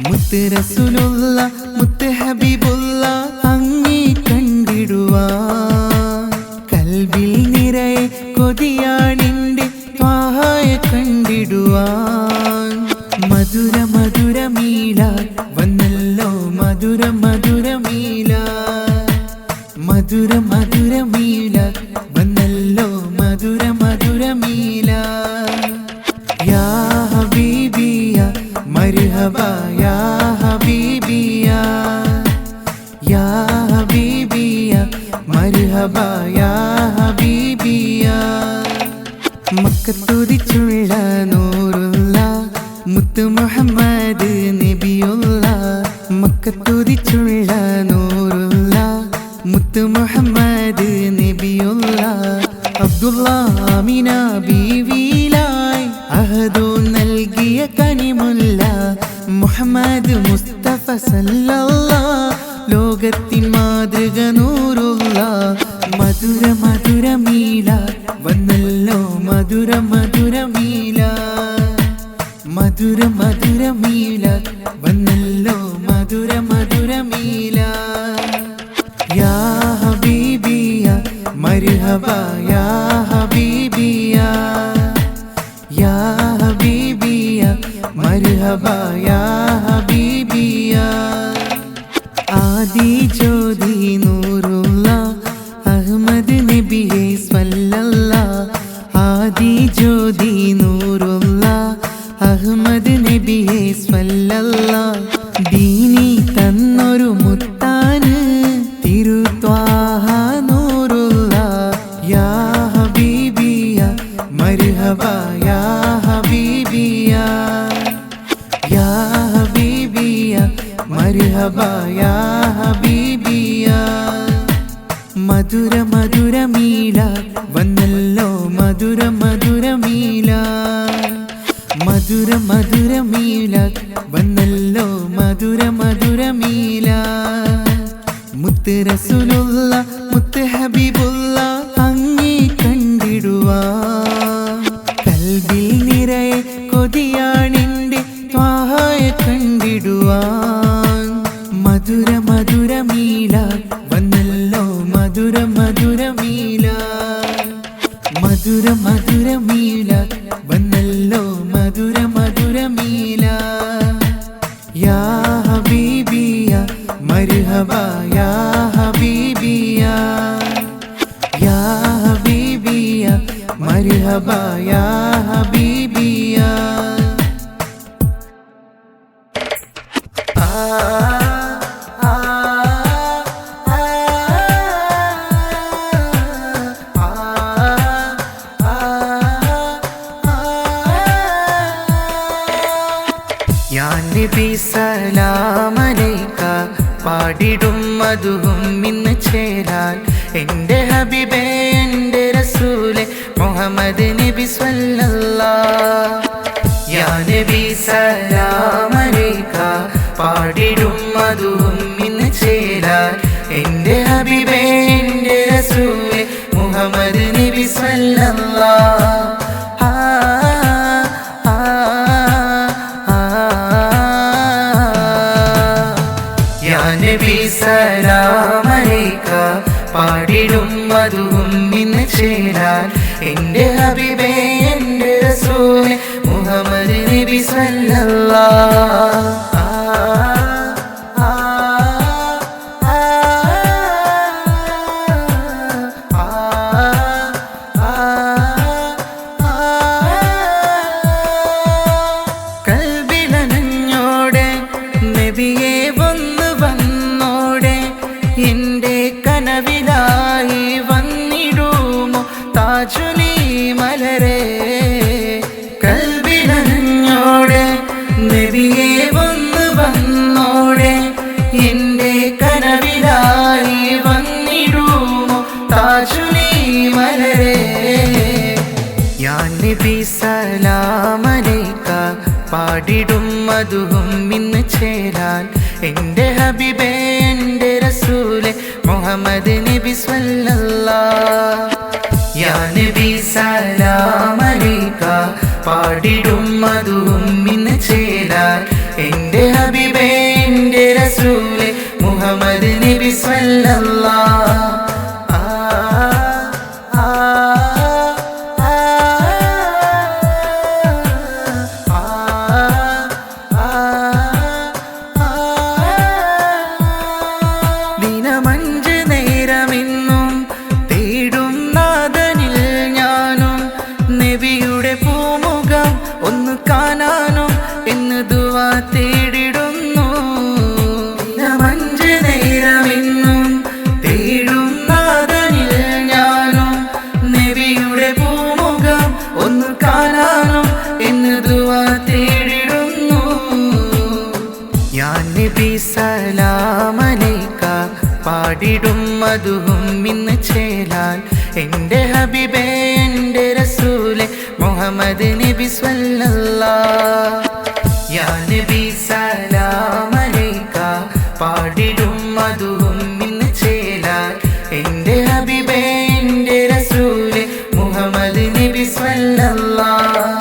മുത്ത് റസൂലുള്ള മുത്ത് ഹബീബുള്ള അങ്ങേ കണ്ടിടുവാൻ കൽബിൽ നിറയെ കൊതിയാണിന്റെ ത്വാഹയെ കണ്ടിടുവാൻ മധുര മധുര മീല വന്നല്ലോ മധുര മധുര മീല മധുര മധുര മീല വന്നല്ലോ മധുര മധുര മീല യാ ഹബീബിയ മർഹബ യാ ഹബീബിയ യാ ഹബീബിയ മർഹബ യാ ഹബീബിയ മക്കത്തുദിച്ചുള്ള നൂറുള്ള മുത്ത് മുഹമ്മദ് നബിയുള്ള മക്കത്തുദിച്ചുള്ള നൂറുള്ള മുത്ത് മുഹമ്മദ് നബിയുള്ള അബ്ദുള്ള ആമിന ബീവിലായി അഹദു നൽകിയ കനിമുല്ല മുഹമ്മദ് മുസ്തഫ സല്ലല്ലാഹ് ലോകത്തിൻ മാതൃക നൂറുള്ള മധുര മധുര മീല വന്നല്ലോ മധുര മധുര മീല മധുര മധുര മീല വന്നല്ലോ മധുര മധുര മീല യാ ഹബീബിയ മർഹബ യാ ഹബീബിയ യാ ഹബീബിയ മർഹബ യാ ഹബീബിയ ആദി ജ്യോതി നൂറുള്ള അഹ്മദ് നബിയെ സ്വല്ലല്ലാഹ് ആദി ജ്യോതി നൂറുള്ള അഹ്മദ് നബിയെ സ്വല്ലല്ലാഹ് ദീനി തന്നൊരു മുത്താണ് തിരുത്വാഹ നൂറുള്ള യാ ഹബീബിയ മർഹബ യാ ഹബീബിയ യാ ഹബീബിയ മർഹബ യാ ഹബീബിയ മധുര മധുര മീല വന്നല്ലോ മധുര മധുര മീല മധുര മധുര മീല വന്നല്ലോ മധുര മധുര മീല മുത്ത് റസൂലുള്ള മുത്ത് ഹബീബുള്ള അങ്ങേ കണ്ടിടുവാൻ കൽബിൽ നിറയെ കൊതിയാണിന്റെ ത്വാഹയെ കണ്ടിടുവാൻ മധുര മധുര മീല വന്നല്ലോ മധുര മധുര മീല മധുര മധുര മീല വന്നല്ലോ മധുര മധുര മീല യാ ഹബീബിയ മർഹബ യാ ഹബീബിയ യാ നബി സലാമലൈക പാടിടും മധുവും ഇന്ന് ചേരാൻ എൻ്റെ ഹബീബേ എൻ്റെ റസൂലെ മുഹമ്മദ് നബി സ്വല്ലല്ലാഹ്. യാ നബി സലാമലൈക പാടിടും മധുവും ഇന്ന് ചേരാൻ എൻ്റെ ഹബീബേ എൻ്റെ റസൂലെ മുഹമ്മദ് നബി സ്വല്ലല്ലാഹ്. നബി സലാമലൈക പാടിടും മധുവും ഇന്ന് ചേരാൻ എൻ്റെ ഹബീബേ എൻ്റെ റസൂലെ മുഹമ്മദ് നബി സ്വല്ലല്ലാഹ്. കൽബിലനഞ്ഞോടെ നബിയെ എൻ്റെ കനവിലായി വന്നിടുമോ താജുലി മലരെ. കൽബിലഞ്ഞോടെ നബിയെ വന്നോടെ എൻ്റെ കനവിലായി വന്നിടുമോ താജുലി മലരെ. യാ നബി സലാമലൈക പാടിടും മധുവും ഇന്ന് ചേരാൻ എൻ്റെ ഹബീബേ എൻ്റെ റസൂലെ മുഹമ്മദ് നബി സ്വല്ലല്ലാഹ്. യാ നബി സലാമലൈക പാടിടും മധുവും ഇന്ന് ചേരാൻ എൻ്റെ ഹബീബേ എൻ്റെ റസൂലെ മുഹമ്മദ് നബി സ്വല്ലല്ലാഹ്. ഒന്ന് കാണാനും എന്ന് ദുആ തേടിടുന്നു. മഞ്ച് നേരമെന്നും തേടും നാദനിൽ ഞാനും നബിയുടെ പൂമുഖം ഒന്ന് കാണാനും എന്ന് ദുആ തേടിടുന്നു. യാ നബി സലാമലൈക പാടിടും മധുവും ഇന്ന് ചേരാൻ എൻ്റെ ഹബീബേ എൻ്റെ റസൂലെ മുഹമ്മദ് നബി സ്വല്ലല്ലാഹ്. യാ നബി സലാമലൈക പാടിടും മധുവും ഇന്ന് ചേരാൻ എൻ്റെ ഹബീബേ എൻ്റെ റസൂലെ മുഹമ്മദ് നബി സ്വല്ലല്ലാഹ്.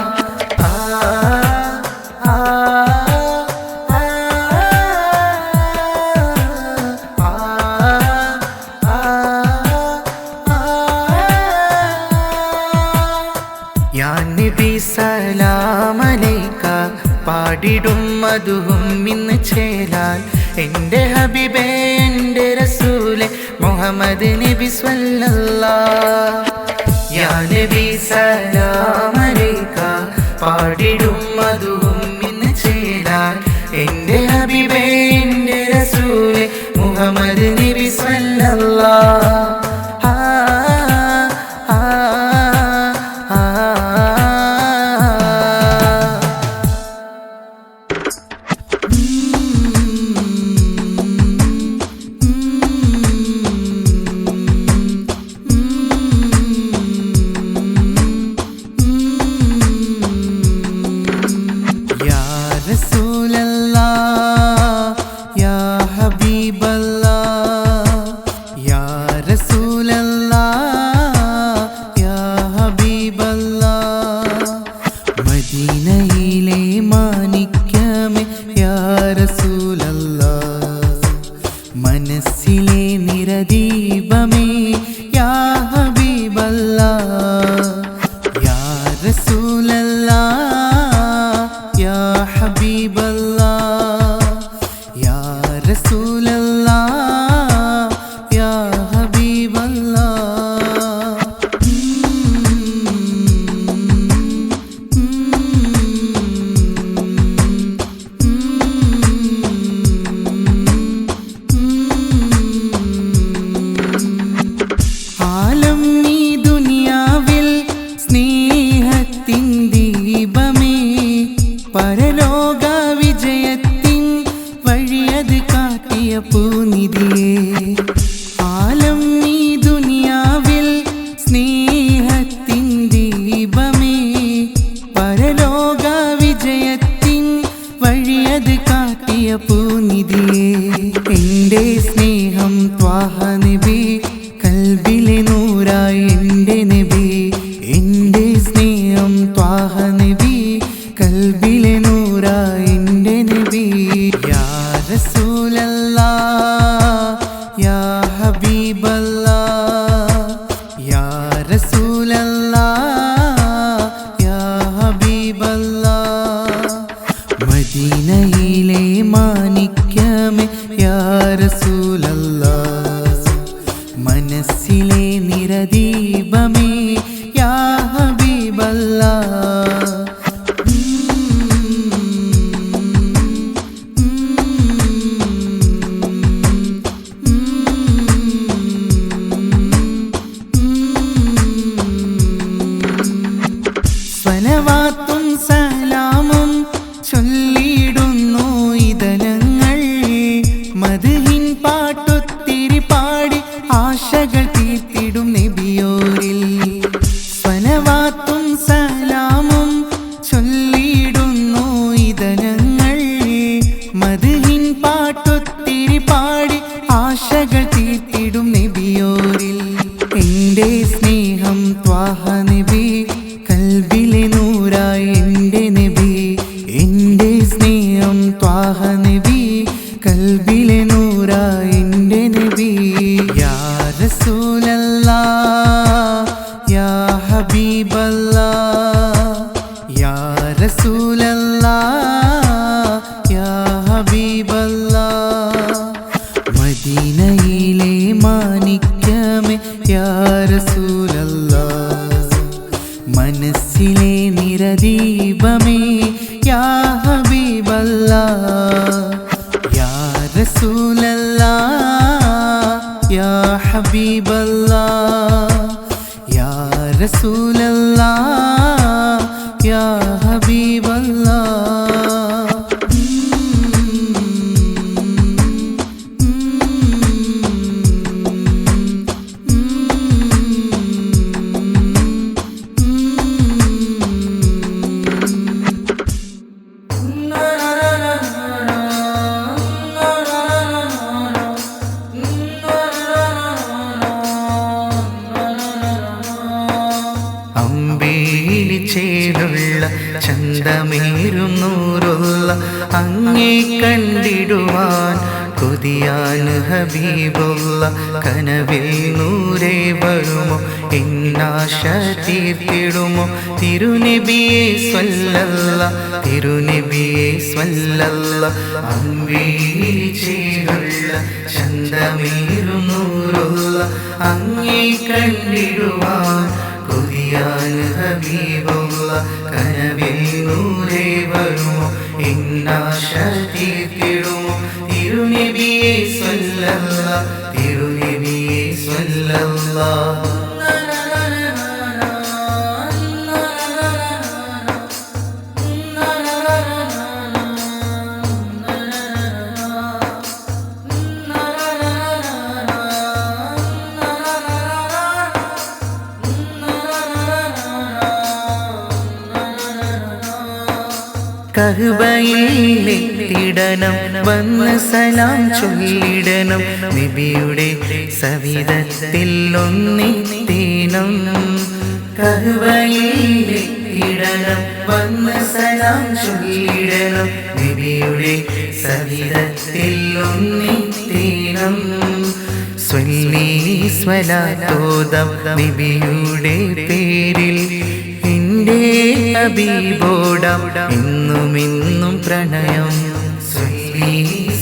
യാ നബി സലാമലൈക പാടിടും മധുവും ഇന്ന് ചേരാൻ എൻ്റെ ഹബീബേ എൻ്റെ റസൂലെ മുഹമ്മദ് നബി സ്വല്ലല്ലാഹ്. യാ നബി സലാമലൈക പാടിടും മധുവും ഇന്ന് ചേരാൻ എൻ്റെ ഹബീബേ എൻ്റെ റസൂലെ മുഹമ്മദ് നബി സ്വല്ലല്ലാഹ്. മദീനയിലെ മാണിക്യമേ യാ റസൂലല്ലാഹ്, മനസ്സിലെ നിറദീപമേ യാ ഹബീബല്ലാഹ്. യാ റസൂലല്ലാഹ് യാ ഹബീബല്ലാഹ്, യാ റസൂലല്ലാഹ് യാ ഹബീബല്ലാഹ്. പരലോക വിജയ പൂനിധിയേ ആലം നീ ദുനിയാവിൽ സ്നേഹത്തിൻ ദീപമേ പരലോക വിജയത്തിൻ വഴിയത് കാട്ടിയ പൂനിധിയേ എൻ്റെ സ്നേഹം ത്വാഹ നബി കൽബിലെ നൂറായി എൻ്റെ നബി എൻ്റെ സ്നേഹം ത്വാഹ നബി കൽബിലെ നൂറായി എൻ്റെ നബി യാ റസൂലല്ലാഹ് യാ ഹബീബല്ലാഹ് യാ റസൂലല്ലാഹ് യാ ഹബീബല്ലാഹ് മദീനയിലെ മാണിക്യമേ യാ റസൂലല്ലാഹ് മനസ്സിലെ നിറദീപമേ യാ ഹബീബല്ലാഹ് സ്വലവാത്തും സലാമും ചൊല്ലിയിടുന്നു ഇതനങ്ങൾ മദ്ഹിൻ പാട്ടൊത്തിരി പാടി ആശകൾ തീർത്തിടും നബിയോരിൽ സ്വലവാത്തും സലാമും ചൊല്ലിയിടുന്നു ഇതനങ്ങൾ മദ്ഹിൻ പാട്ടൊത്തിരി പാടി ആശകൾ തീർത്തിടും നബിയോരിൽ എൻ്റെ സ്നേഹം ത്വാഹ നബി കൽബിലെ നൂറായി എൻ്റെ നബി എൻ്റെ സ്നേഹം ത്വാഹ നബി കൽബിലെ നൂറായി എൻ്റെ നബി യാ റസൂലല്ലാഹ് യാ ഹബീബല്ലാഹ് യാ റസൂലല്ലാഹ് യാ ഹബീബല്ലാഹ് മദീനയിലെ മാണിക്യമേ യാ റസൂലല്ലാഹ് മനസ്സിലെ നിറദീപമേ യാ ഹബീബല്ലാഹ് യാ റസൂലല്ലാഹ് യാ ഹബീബല്ലാഹ് യാ റസൂലല്ലാഹ് യാ ഹബീബല്ലാഹ് അമ്പേലി ചേലുള്ള ചന്തമേറും നൂറുള്ള അങ്ങേ കണ്ടിടുവാൻ കൊതിയാൻ ഹബീബുള്ള കനവിൽ നൂരേ വരുമോ എന്നാശ തീർത്തിടുമോ തിരുനബിയെ സ്വല്ലല്ലാഹ് തിരുനബിയെ സ്വല്ലല്ലാഹ് അമ്പേലി ചേലുള്ള ചന്തമേറും നൂറുള്ള അങ്ങേ കണ്ടിടുവാൻ കൊതിയാൻ ഹബീബുള്ള കനവിൽ നൂരേ വരുമോ എന്നാശ തീർത്തിടുമോ തിരുനബിയെ സ്വല്ലല്ലാഹ് തിരുനബിയെ സ്വല്ലല്ലാഹ് കഅബയിലെത്തിടണം വന്ന് സലാം ചൊല്ലിടണം നബിയുടെ സവിധത്തിൽ ഒന്നിത്തേണം കഅബയിലെത്തിടണം വന്ന് സലാം ചൊല്ലിടണം നബിയുടെ സവിധത്തിൽ ഒന്നിത്തേണം സ്വല്ലി സ്വലാത്തോദം നബിയുടെ പേരിൽ എൻ്റെ ഹബീബോടാം എന്നുമെന്നും പ്രണയം സ്വല്ലി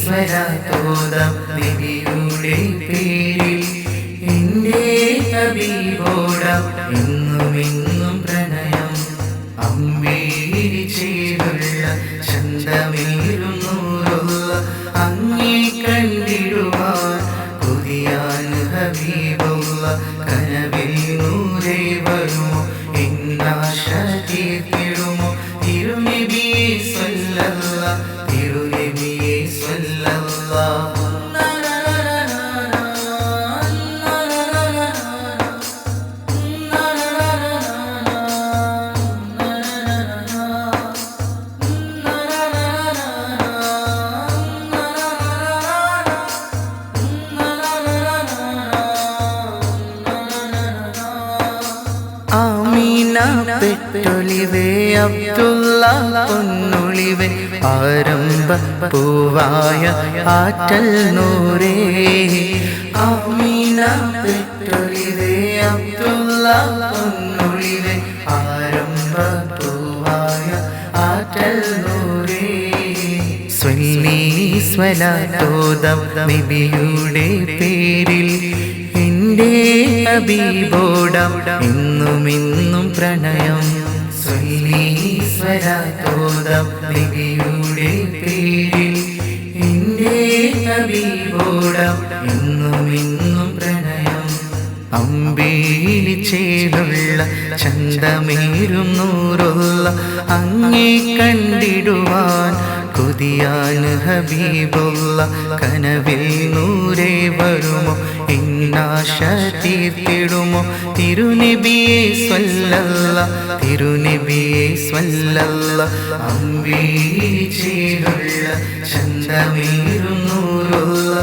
സ്വലാത്തോദം നബിയുടെ പേരിൽ എൻ്റെ ഹബീബോടാം എന്നുമെന്നും പ്രണയം അമ്പേലി ചേലുള്ള ചന്തമേറും നൂറുള്ള അങ്ങേ കണ്ടിടുവാൻ കൊതിയാൻ ഹബീബുള്ള കനവിൽ നൂരേ വരുമോ എന്നാശ തീർത്തിടുമോ തിരുനബിയെ സ്വല്ലല്ലാഹ് തിരുനബിയെ സ്വല്ലല്ലാഹ് പെട്ടൊളിവേ അബ്ദുള്ള പൊന്നൊളിവേ ആരംഭ പൂവായ ആറ്റൽ നൂറേ ആമീന പെട്ടൊളിവേ അബ്ദുള്ള പൊന്നൊളിവേ ആരംഭ പൂവായ ആറ്റൽ നൂറേ സ്വല്ലി സ്വലാത്തോദം നബിയുടെ പേരിൽ എൻ്റെ ഹബീബോടം എന്നുമെന്നും പ്രണയം സ്വല്ലി സ്വലാത്തോദം നബിയുടെ പേരിൽ എൻ്റെ ഹബീബോടം എന്നുമെന്നും പ്രണയം അമ്പേലി ചേലുള്ള ചന്തമേറും നൂറുള്ള അങ്ങേ കണ്ടിടുവാൻ കൊതിയാൻ ഹബീബുള്ള കനവിൽ നൂരേ വരുമോ എന്നാശ തീർത്തിടുമോ തിരുനബിയെ സ്വല്ലല്ല തിരുനബിയെ സ്വല്ലല്ല അമ്പേലി ചേലുള്ള ചന്തമേറും നൂറുള്ള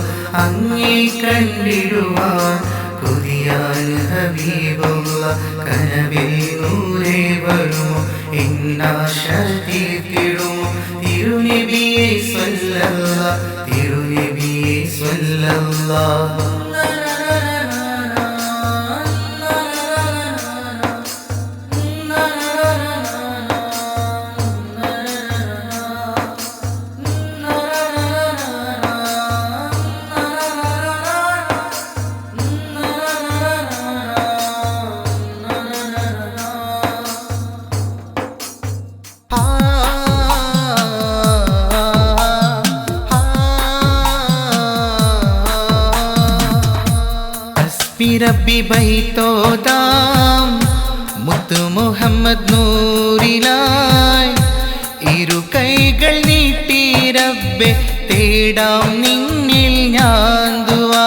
അങ്ങേ കണ്ടിടുവാൻ കൊതിയാൻ ഹബീബുള്ള കനവിൽ നൂരേ വരുമോ എന്നാശ തീർത്തിടുമോ തിരുനബിയെ സ്വല്ലല്ല തിരുനബിയെ സ്വല്ലല്ല റബ്ബി ബൈത്തോദാം മുത്തു മുഹമ്മദ് നൂറിലായി ഇരു കൈകൾ നീട്ടി റബ്ബെ തേടാം നിന്നിൽ ഞാൻ ദുആ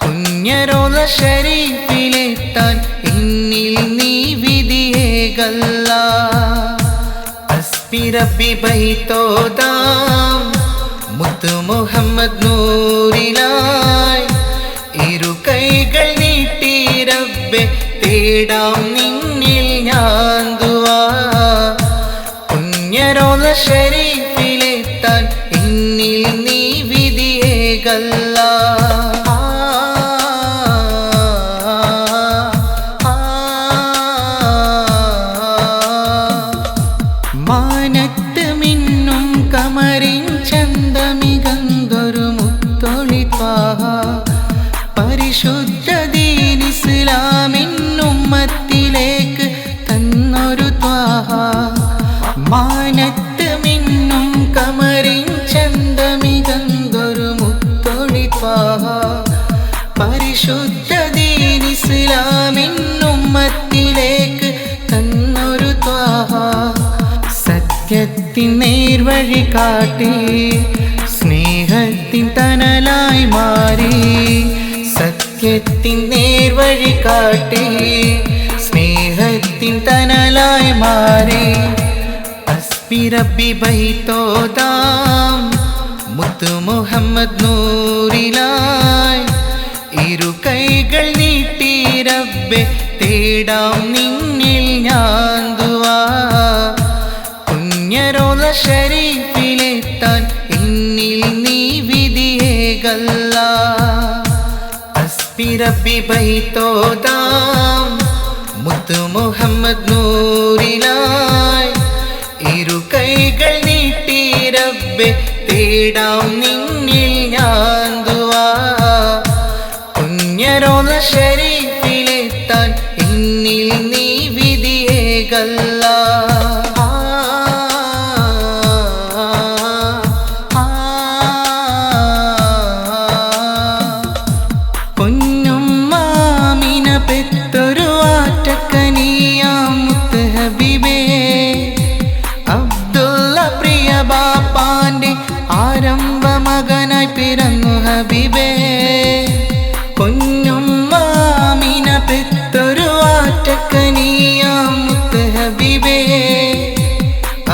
പുണ്യറോള ശരീഫിലെത്താൻ എന്നിൽ നീ വിധിയേകല്ല അസ്ബി റബ്ബി ബൈത്തോദാം മുത്തു മുഹമ്മദ് നൂറിലായി ഇരു കൈകൾ നീട്ടി റബ്ബെ തേടാം നിന്നിൽ ഞാൻ ദുആ പുണ്യറോള ശരീഫിലെത്താൻ എന്നിൽ നീ വിധിയേകല്ല മാനത്ത് മിന്നും കമറിൻ ചന്തമികന്തൊരു മുത്തൊളി ത്വാഹ പരിശുദ്ധ ദീൻ ഇസ്ലാമിൻ ഉമ്മത്തിലേക്ക് തന്നൊരു ത്വാഹ മാനത്ത് മിന്നും കമറിൻ ചന്തമികന്തൊരു മുത്തൊളി ത്വാഹ പരിശുദ്ധ ദീൻ ഇസ്ലാമിൻ ഉമ്മത്തിലേക്ക് തന്നൊരു ത്വാഹ സത്യത്തിൻ നേർവഴി കാട്ടി സ്നേഹത്തിൻ തണലായി മാറി സത്യത്തിൻ നേർവഴി കാട്ടി സ്നേഹത്തിൻ തണലായി മാറി അസ്ബി റബ്ബി ബൈത്തോദാം മുത്തു മുഹമ്മദ് നൂറിലായി ഇരു കൈകൾ നീട്ടി റബ്ബെ തേടാം നിന്നിൽ ഞാൻ ദുആ പുണ്യറോള ശരീഫിലെത്താൻ എന്നിൽ നീ വിധിയേകല്ല അസ്ബി റബ്ബി ബൈത്തോദാം മുത്തു മുഹമ്മദ് നൂറിലായി ഇരു കൈകൾ നീട്ടി റബ്ബെ തേടാം നിന്നിൽ ഞാൻ ദുആ പുണ്യറോള ശരീഫിലെത്താൻ എന്നിൽ നീ വിധിയേകല്ല പെത്തൊരു ആറ്റക്കനിയാം മുത്ത് ഹബീബേ അബ്ദുള്ള പ്രിയ ബാപ്പാന്റെ ആരംഭ മകനായി പിറന്നു ഹബീബേ പൊന്നുമ്മാമിന പെത്തൊരു ആറ്റക്കനിയാം മുത്ത് ഹബീബേ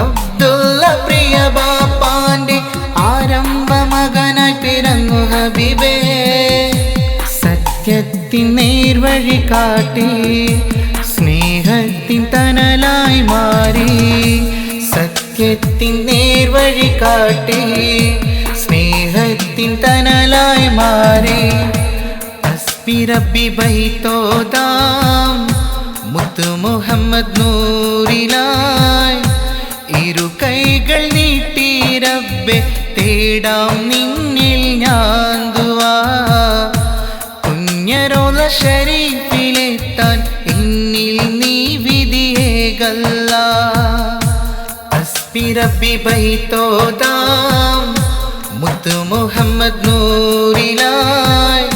അബ്ദുള്ള പ്രിയ ബാപ്പാന്റെ ആരംഭ മകനായി പിറന്നു ഹബീബേ സത്യത്തിൻ നേർവഴി കാട്ടി സ്നേഹത്തിൻ തണലായി സത്യത്തിൻ നേർവഴി കാട്ടി സ്നേഹത്തിൻ തണലായി മാറി ഹസ്ബി റബ്ബി ബൈത്തോദാം മുത്തു മുഹമ്മദ് നൂറിലായി ഇരു കൈകൾ നീട്ടി റബ്ബെ തേടാം നിന്നിൽ ഞാൻ ദുആ പുണ്യറോള ശരീഫിലെത്താൻ എന്നിൽ നീ വിധിയേകല്ലാ ഹസ്ബി റബ്ബി ബൈത്തോദാം മുത്തു മുഹമ്മദ് നൂറിലായി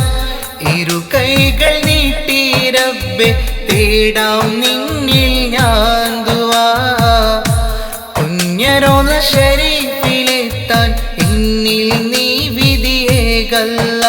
ഇരു കൈകൾ നീട്ടി റബ്ബെ തേടാം നിന്നിൽ ഞാൻ ദുആ പുണ്യറോള ശരീഫിലെത്താൻ എന്നിൽ നീ വിധിയേകല്ലാ